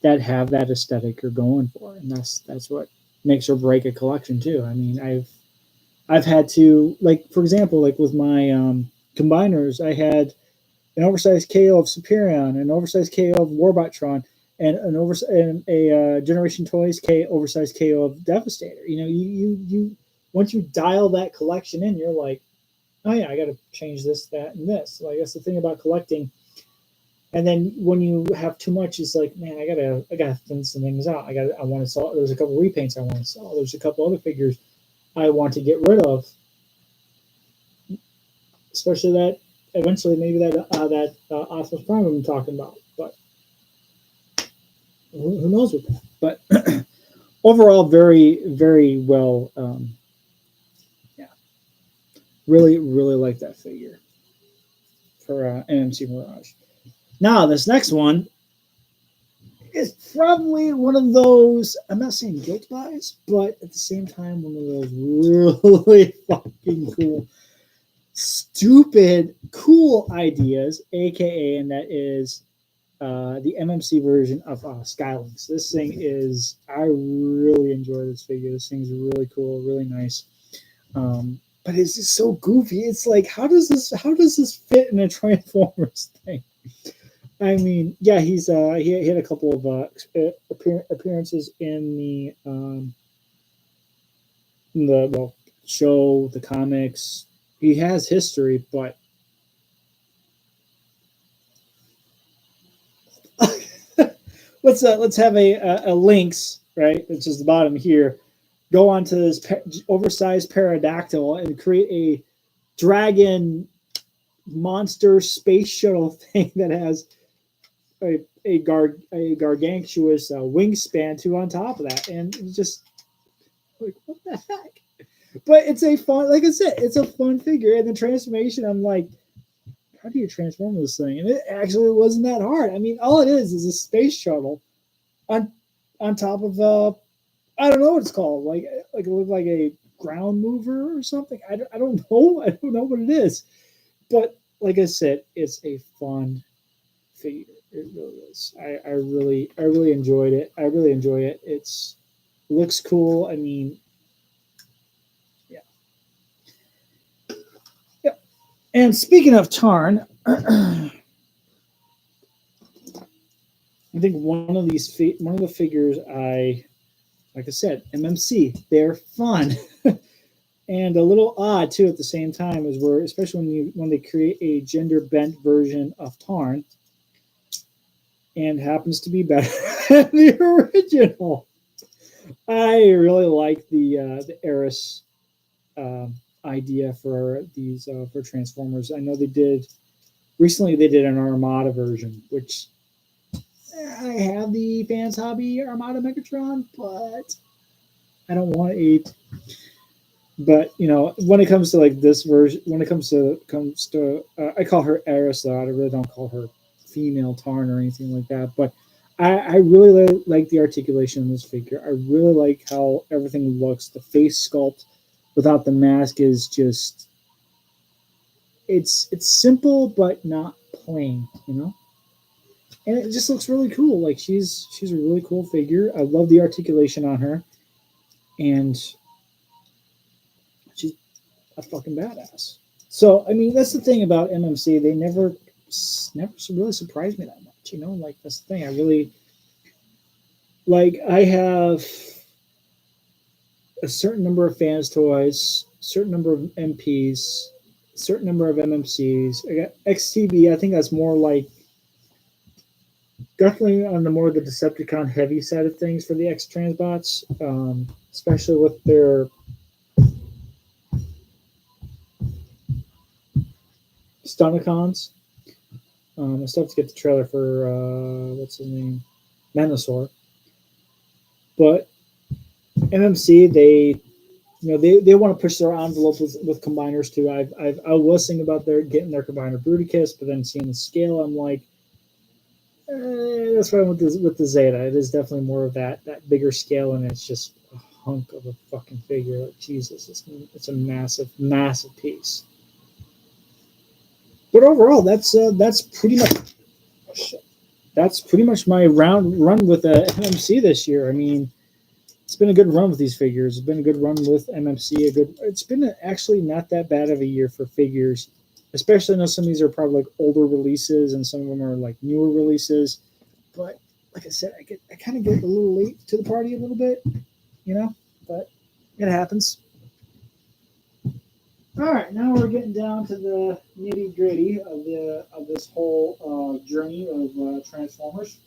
that have that aesthetic you're going for, and that's what makes or break a collection too. I mean, I've had to, like, for example, like with my combiners, I had an oversized KO of Superion, an oversized KO of Warbottron, and and a Generation Toys oversized KO of Devastator. You once you dial that collection in, you're like, oh yeah, I got to change this, that, and this. Like, that's the thing about collecting. And then when you have too much, it's like, man, I gotta thin some things out. I want to sell. There's a couple repaints I want to sell. There's a couple other figures I want to get rid of, especially that eventually maybe that Optimus Prime I'm talking about. But who knows with that? But overall, very very well. Yeah, really like that figure for NMC Mirage. Now this next one is probably one of those. I'm not saying guilt buys, but at the same time, one of those really fucking cool, stupid, cool ideas. AKA, and that is the MMC version of Skylinks. This thing is. I really enjoy this figure. This thing's really cool, really nice. But it's just so goofy. It's like, how does this fit in a Transformers thing? I mean, yeah, he had a couple of appearances in the well show, the comics. He has history, but let's have a links, right, which is the bottom here. Go onto this oversized pterodactyl and create a dragon monster space shuttle thing that has a gargantuous wingspan too on top of that, and it's just like, what the heck? But it's a fun, like I said, it's a fun figure, and the transformation, I'm like, how do you transform this thing? And it actually wasn't that hard. I mean, all it is a space shuttle on top of I don't know what it's called, like it looked like a ground mover or something. I don't know. I don't know what it is, but like I said, it's a fun figure. It really is. I really enjoyed it. I really enjoy it. It looks cool. I mean, yeah. Yeah. And speaking of Tarn, I think one of the figures like I said, MMC, they're fun. And a little odd too at the same time, is where, especially when they create a gender bent version of Tarn, and happens to be better than the original. I really like the Eris idea for these for Transformers. I know they did recently. They did an Armada version, which I have the Fans Hobby Armada Megatron, but I don't want 8. But when it comes to like this version, when it comes to I call her Eris though. I really don't call her female Tarn or anything like that. But I really like the articulation of this figure. I really like how everything looks. The face sculpt without the mask is just it's simple but not plain, and it just looks really cool. Like she's a really cool figure. I love the articulation on her, and she's a fucking badass. So I mean, that's the thing about MMC. They never really surprised me that much. Like that's the thing. I really like. I have a certain number of fans toys, certain number of MPs, certain number of MMCs. I got XTB. I think that's more like definitely on the more the Decepticon heavy side of things for the X Transbots, especially with their Stunticons. I still have to get the trailer for what's his name, Manosaur. But MMC, they want to push their envelope with combiners too. I was thinking about getting their combiner Bruticus, but then seeing the scale, I'm like, that's why I went with the Zeta. It is definitely more of that bigger scale, and it's just a hunk of a fucking figure. Like, Jesus, it's a massive piece. But overall, that's pretty much my run with MMC this year. I mean, it's been a good run with these figures. It's been a good run with MMC. It's been actually not that bad of a year for figures, especially though some of these are probably like older releases and some of them are like newer releases. But like I said, I kind of get a little late to the party a little bit, but it happens. All right, now we're getting down to the nitty gritty of this whole journey of Transformers.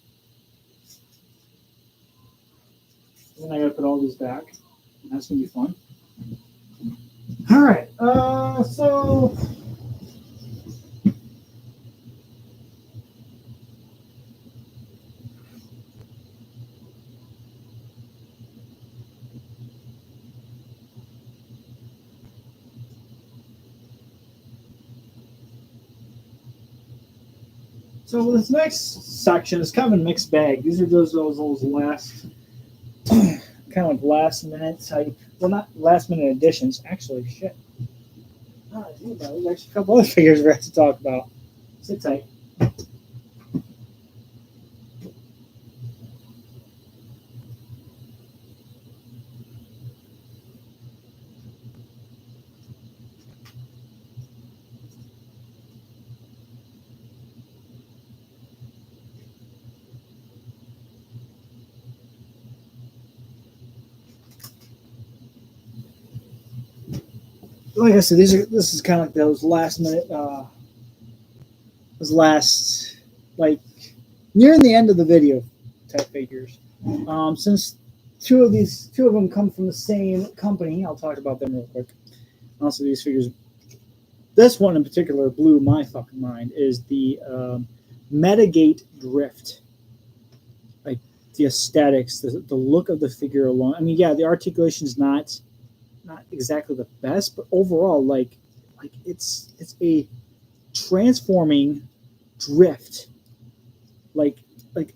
Then I got to put all these back. That's gonna be fun. All right, so So this next section is kind of a mixed bag. These are those last kind of like last minute type. Well, not last minute additions. Actually, shit. There's actually a couple other figures we have to talk about. Sit tight. Like I said, this is kind of like those last minute, those last like nearing the end of the video type figures. Since two of them come from the same company, I'll talk about them real quick. Also, these figures, this one in particular blew my fucking mind. Is the Metagate Drift. Like the aesthetics, the look of the figure alone. I mean, yeah, the articulation is not exactly the best, but overall, like it's a transforming drift, like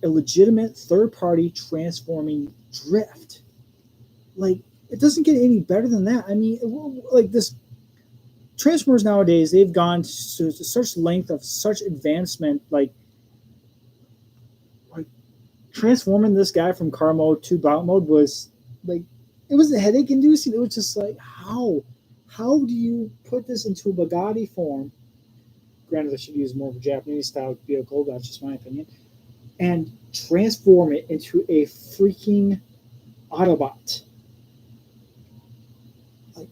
a legitimate third party transforming drift. Like it doesn't get any better than that. I mean, like this Transformers nowadays, they've gone to such length of such advancement, like transforming this guy from car mode to bot mode was like it was a headache inducing. It was just like how do you put this into a Bugatti form? Granted, I should use more of a Japanese style vehicle. That's just my opinion. And transform it into a freaking Autobot. Like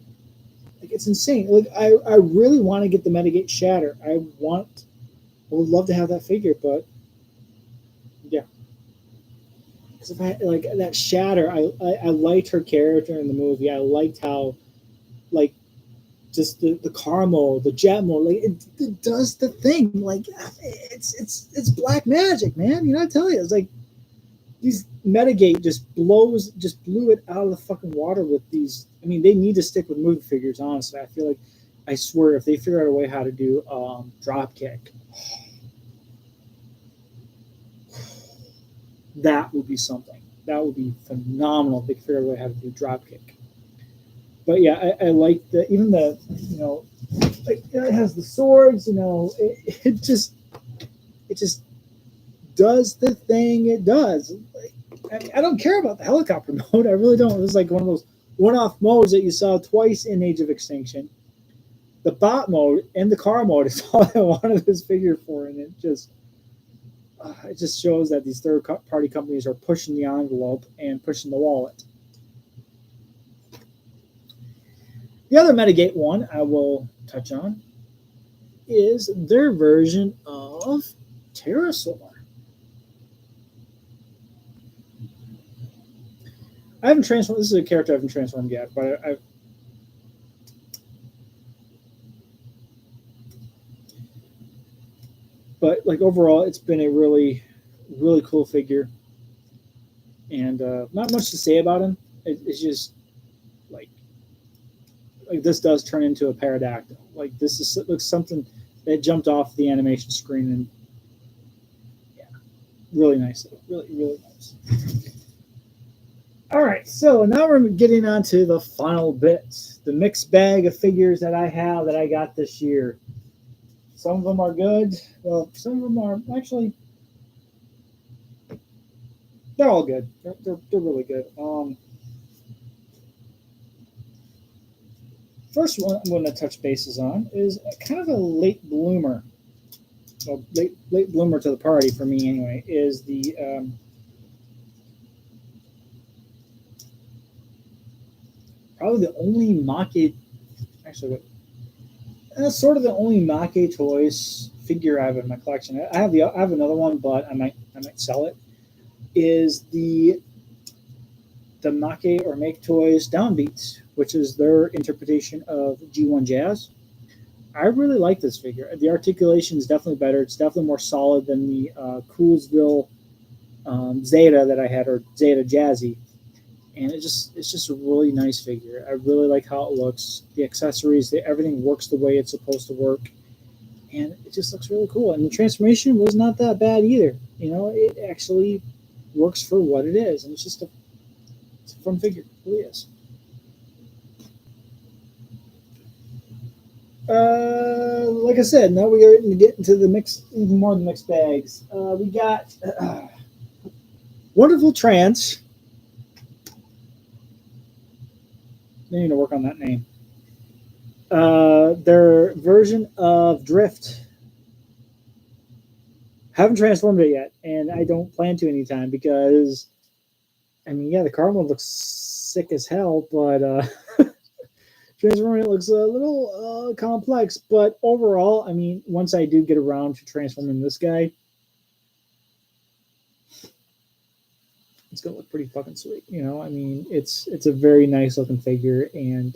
it's insane. Like I really want to get the Metagate Shatter. I would love to have that figure, but yeah. Because if I like that Shatter, I liked her character in the movie. I liked how like just the car mode, the jet mode, like it does the thing. Like it's black magic, man. You know, I tell you, it's like these Metagate just blew it out of the fucking water with these. I mean, they need to stick with movie figures. Honestly, I feel like I swear if they figure out a way how to do drop kick, that would be something. That would be phenomenal if they figure out a way how to do drop kick. But yeah, I like even the like it has the swords. It just does the thing it does. Like, I don't care about the helicopter mode. I really don't. It was like one of those one-off modes that you saw twice in Age of Extinction. The bot mode and the car mode is all I wanted this figure for, and it just shows that these third-party companies are pushing the envelope and pushing the wallet. The other Metagate one I will touch on is their version of Pterosaur. I haven't transformed. This is a character I haven't transformed yet, but But like overall, it's been a really, really cool figure, and not much to say about him. It's just like this does turn into a pterodactyl. Like this looks something that jumped off the animation screen, and yeah, really nice, really really nice. All right, so now we're getting on to the final bit, the mixed bag of figures that I have that I got this year. Some of them are good. Well, some of them are actually, they're all good. They're really good. First one I'm going to touch bases on is kind of a late bloomer. Well, late bloomer to the party for me anyway, is the probably the only Maki, actually, that's sort of the only Maki Toys figure I have in my collection. I have another one, but I might sell it. Is the Maki or Make Toys Downbeats, which is their interpretation of G1 Jazz. I really like this figure. The articulation is definitely better. It's definitely more solid than the Coolsville Zeta that I had, or Zeta Jazzy. And it's just a really nice figure. I really like how it looks. The accessories, everything works the way it's supposed to work. and it just looks really cool. And the transformation was not that bad either. You know, it actually works for what it is, and it's a fun figure. It really is. Like I said, now we are going to get into the mix, even more of the mixed bags. We got Wonderful Trans. They need to work on that name. Their version of Drift. Haven't transformed it yet, and I don't plan to anytime because, I mean, yeah, the car mode looks sick as hell, but transforming it looks a little complex. But overall, I mean, once I do get around to transforming this guy, it's gonna look pretty fucking sweet. You know, I mean, it's a very nice looking figure, and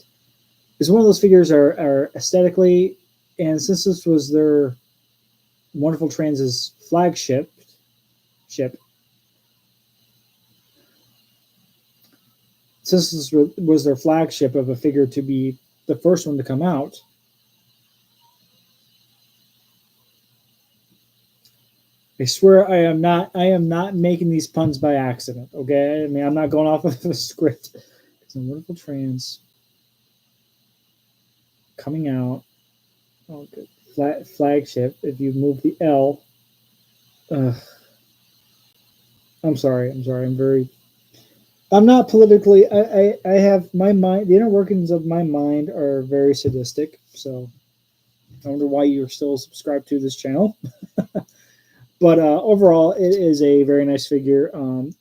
it's one of those figures are aesthetically, and since this was their Wonderful Trans's flagship ship, since this was their flagship of a figure to be the first one to come out, I swear I am not. I am not making these puns by accident. Okay, I mean I'm not going off of the script. It's a Wonderful Trans coming out. Oh, good. Flagship. If you move the L, uh, I'm sorry. I'm sorry. I'm very. I'm not politically. I have my mind. The inner workings of my mind are very sadistic. So I wonder why you're still subscribed to this channel. But overall, it is a very nice figure.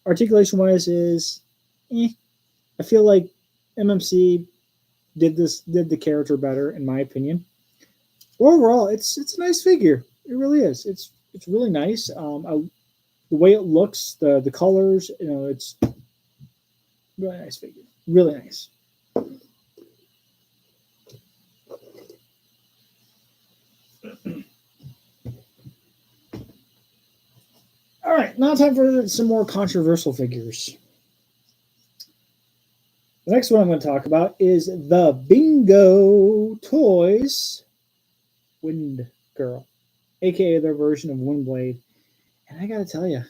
Articulation wise, is I feel like MMC did the character better in my opinion. Overall, it's a nice figure. It really is. It's really nice. The way it looks, the colors, you know, it's really nice figure. Really nice. All right, now time for some more controversial figures. The next one I'm going to talk about is the Bingo Toys Wind Girl, aka their version of Windblade. And I gotta tell you,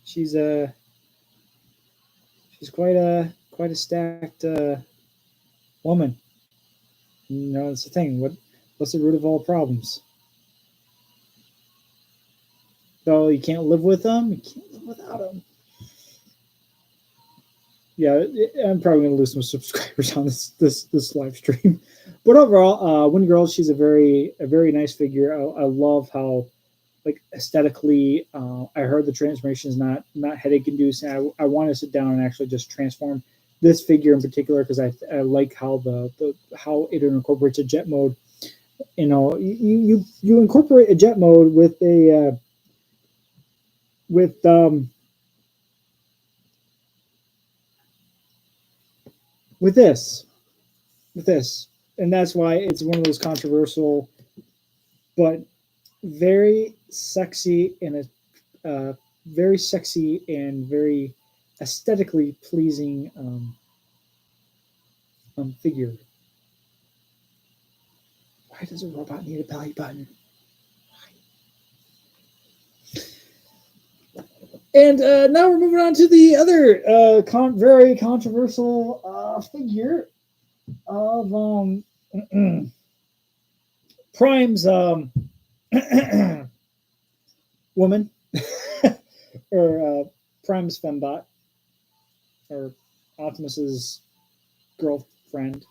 she's a she's quite a stacked woman. You know, it's the thing. What's the root of all problems? So you can't live with them. You can't live without them. Yeah, I'm probably gonna lose some subscribers on this live stream. But overall, Wind Girl, she's a very nice figure. I love how like aesthetically, I heard the transformation is not headache inducing. I want to sit down and actually just transform this figure in particular because I like how the how it incorporates a jet mode. You know, you incorporate a jet mode with a with with this with this, and that's why it's one of those controversial, but very sexy and very sexy and very aesthetically pleasing figure. Why does a robot need a belly button? And now we're moving on to the other very controversial figure of Prime's woman, or Prime's fembot, or Optimus's girlfriend,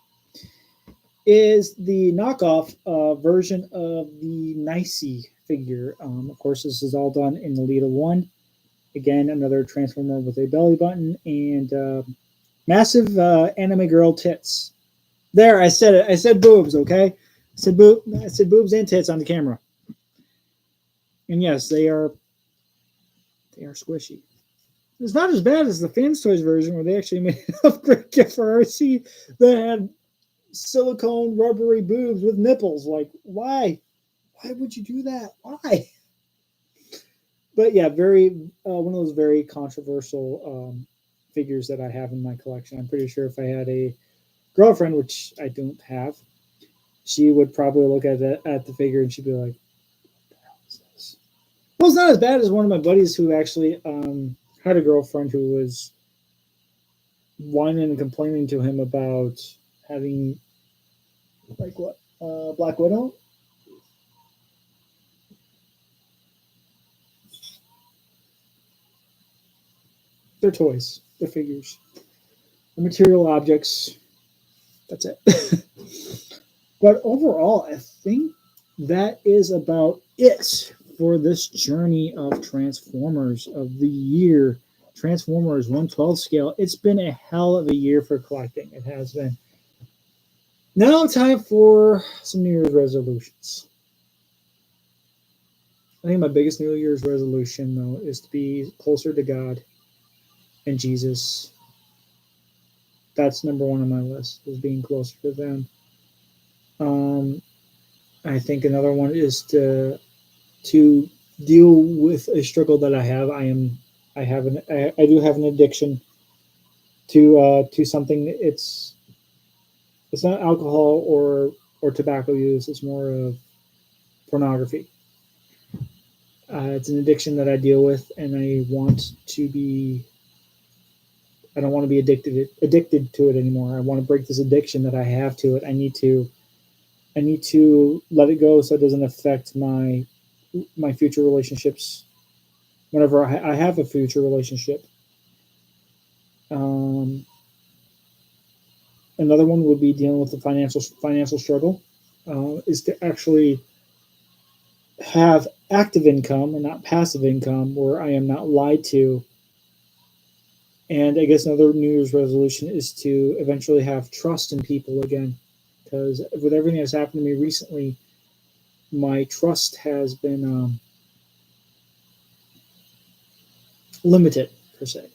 is the knockoff version of the Nicey figure. Of course, this is all done in the Lita 1. Again, another Transformer with a belly button and massive anime girl tits. There, I said it. I said boobs, okay? I said boobs and tits on the camera. And yes, they are squishy. It's not as bad as the Fans Toys version where they actually made an upgrade kit for RC that had silicone rubbery boobs with nipples. Like, why? Why would you do that? Why? But yeah, very one of those very controversial figures that I have in my collection. I'm pretty sure if I had a girlfriend, which I don't have, she would probably look at the figure and she'd be like, well, it's not as bad as one of my buddies who actually had a girlfriend who was whining and complaining to him about having like what Black Widow. They're toys. They're figures. They're material objects. That's it. But overall, I think that is about it for this journey of Transformers of the year. Transformers 112 scale. It's been a hell of a year for collecting. It has been. Now, time for some New Year's resolutions. I think my biggest New Year's resolution, though, is to be closer to God and Jesus. That's number one on my list, is being closer to them. I think another one is to deal with a struggle that I have. I do have an addiction to something. It's not alcohol or tobacco use. It's more of pornography. It's an addiction that I deal with, and I want to be. I don't want to be addicted to it anymore. I want to break this addiction that I have to it. I need to let it go so it doesn't affect my future relationships. Whenever I have a future relationship, another one would be dealing with the financial struggle. Is to actually have active income and not passive income, where I am not lied to. And I guess another New Year's resolution is to eventually have trust in people again, because with everything that's happened to me recently, my trust has been limited per se.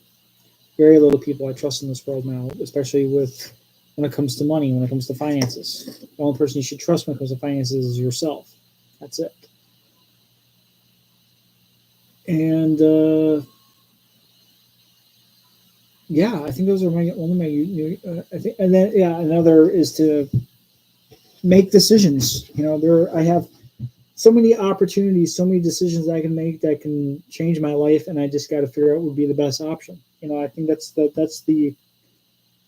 Very little people I trust in this world now, especially with when it comes to money, when it comes to finances. The only person you should trust when it comes to finances is yourself. That's it. And yeah, I think those are one of my new. I think, and then yeah, another is to make decisions. I have so many opportunities, so many decisions I can make that can change my life, and I just got to figure out what would be the best option. I think that's the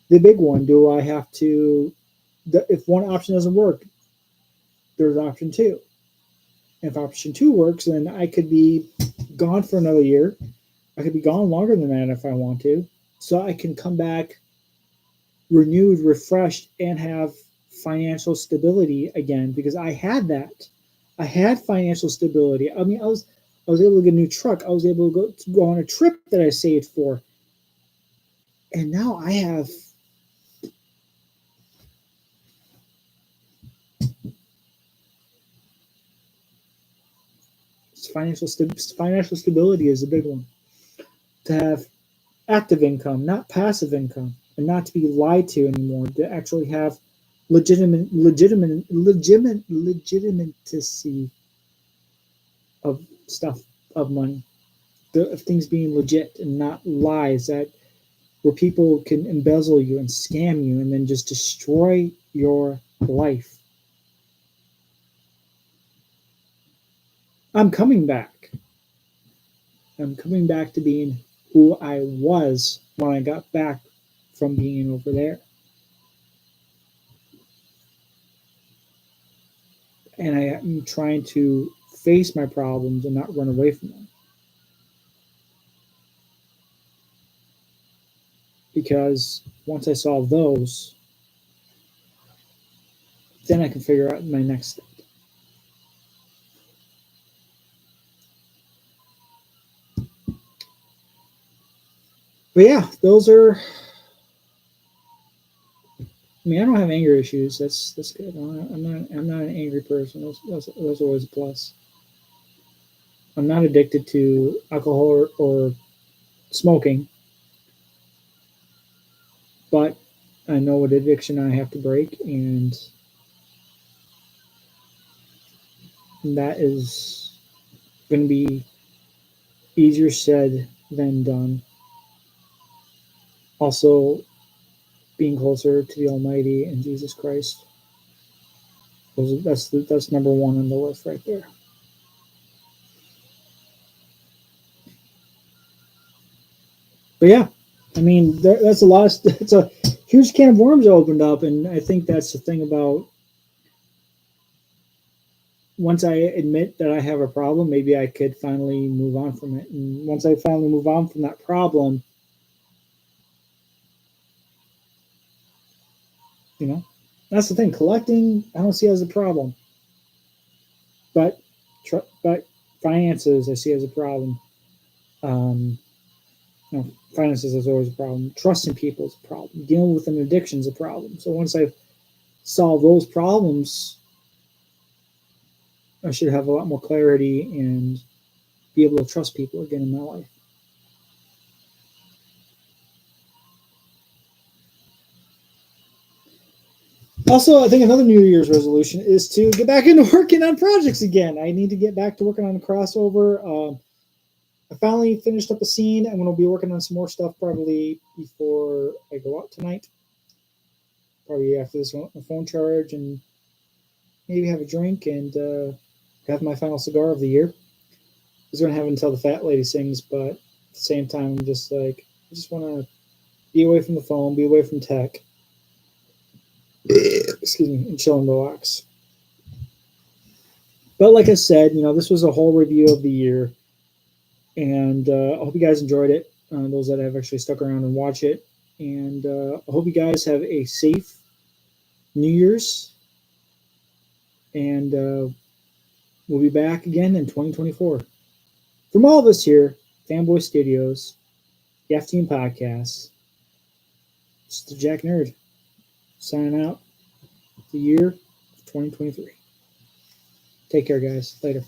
big one. Do I have to? If one option doesn't work, there's option two. If option two works, then I could be gone for another year. I could be gone longer than that if I want to, so I can come back renewed, refreshed, and have financial stability again, because I had that. I had financial stability. I mean, I was able to get a new truck. I was able to go on a trip that I saved for, and now I have financial stability is a big one. To have active income, not passive income, and not to be lied to anymore. To actually have legitimacy of stuff, of money, of things being legit and not lies, that where people can embezzle you and scam you and then just destroy your life. I'm coming back. I'm coming back to being who I was when I got back from being over there. And I am trying to face my problems and not run away from them. Because once I solve those, then I can figure out my next step. But yeah, those are. I mean, I don't have anger issues. That's good. I'm not an angry person. Those are always a plus. I'm not addicted to alcohol or smoking, but I know what addiction I have to break, and that is going to be easier said than done. Also, being closer to the Almighty and Jesus Christ. That's number one on the list right there. But yeah, I mean, that's a lot. It's a huge can of worms opened up, and I think that's the thing about once I admit that I have a problem, maybe I could finally move on from it. And once I finally move on from that problem, you know, that's the thing. Collecting, I don't see as a problem, but but finances, I see as a problem. Um, finances is always a problem. Trusting people is a problem. Dealing with an addiction is a problem. So once I solve those problems, I should have a lot more clarity and be able to trust people again in my life. Also, I think another New Year's resolution is to get back into working on projects again. I need to get back to working on a crossover. I finally finished up a scene. I'm going to be working on some more stuff probably before I go out tonight. Probably after this phone charge and maybe have a drink and have my final cigar of the year. I was going to have it until the fat lady sings, but at the same time, I'm just like, I just want to be away from the phone, be away from tech. Excuse me, and chill and relax. But like I said, this was a whole review of the year, and I hope you guys enjoyed it. Those that have actually stuck around and watch it, and I hope you guys have a safe New Year's, and we'll be back again in 2024. From all of us here, Fanboy Studios, the F Team Podcast, it's the Jack Nerd signing out the year of 2023. Take care, guys. Later.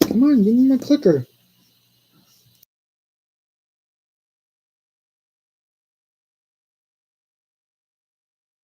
Come on, give me my clicker.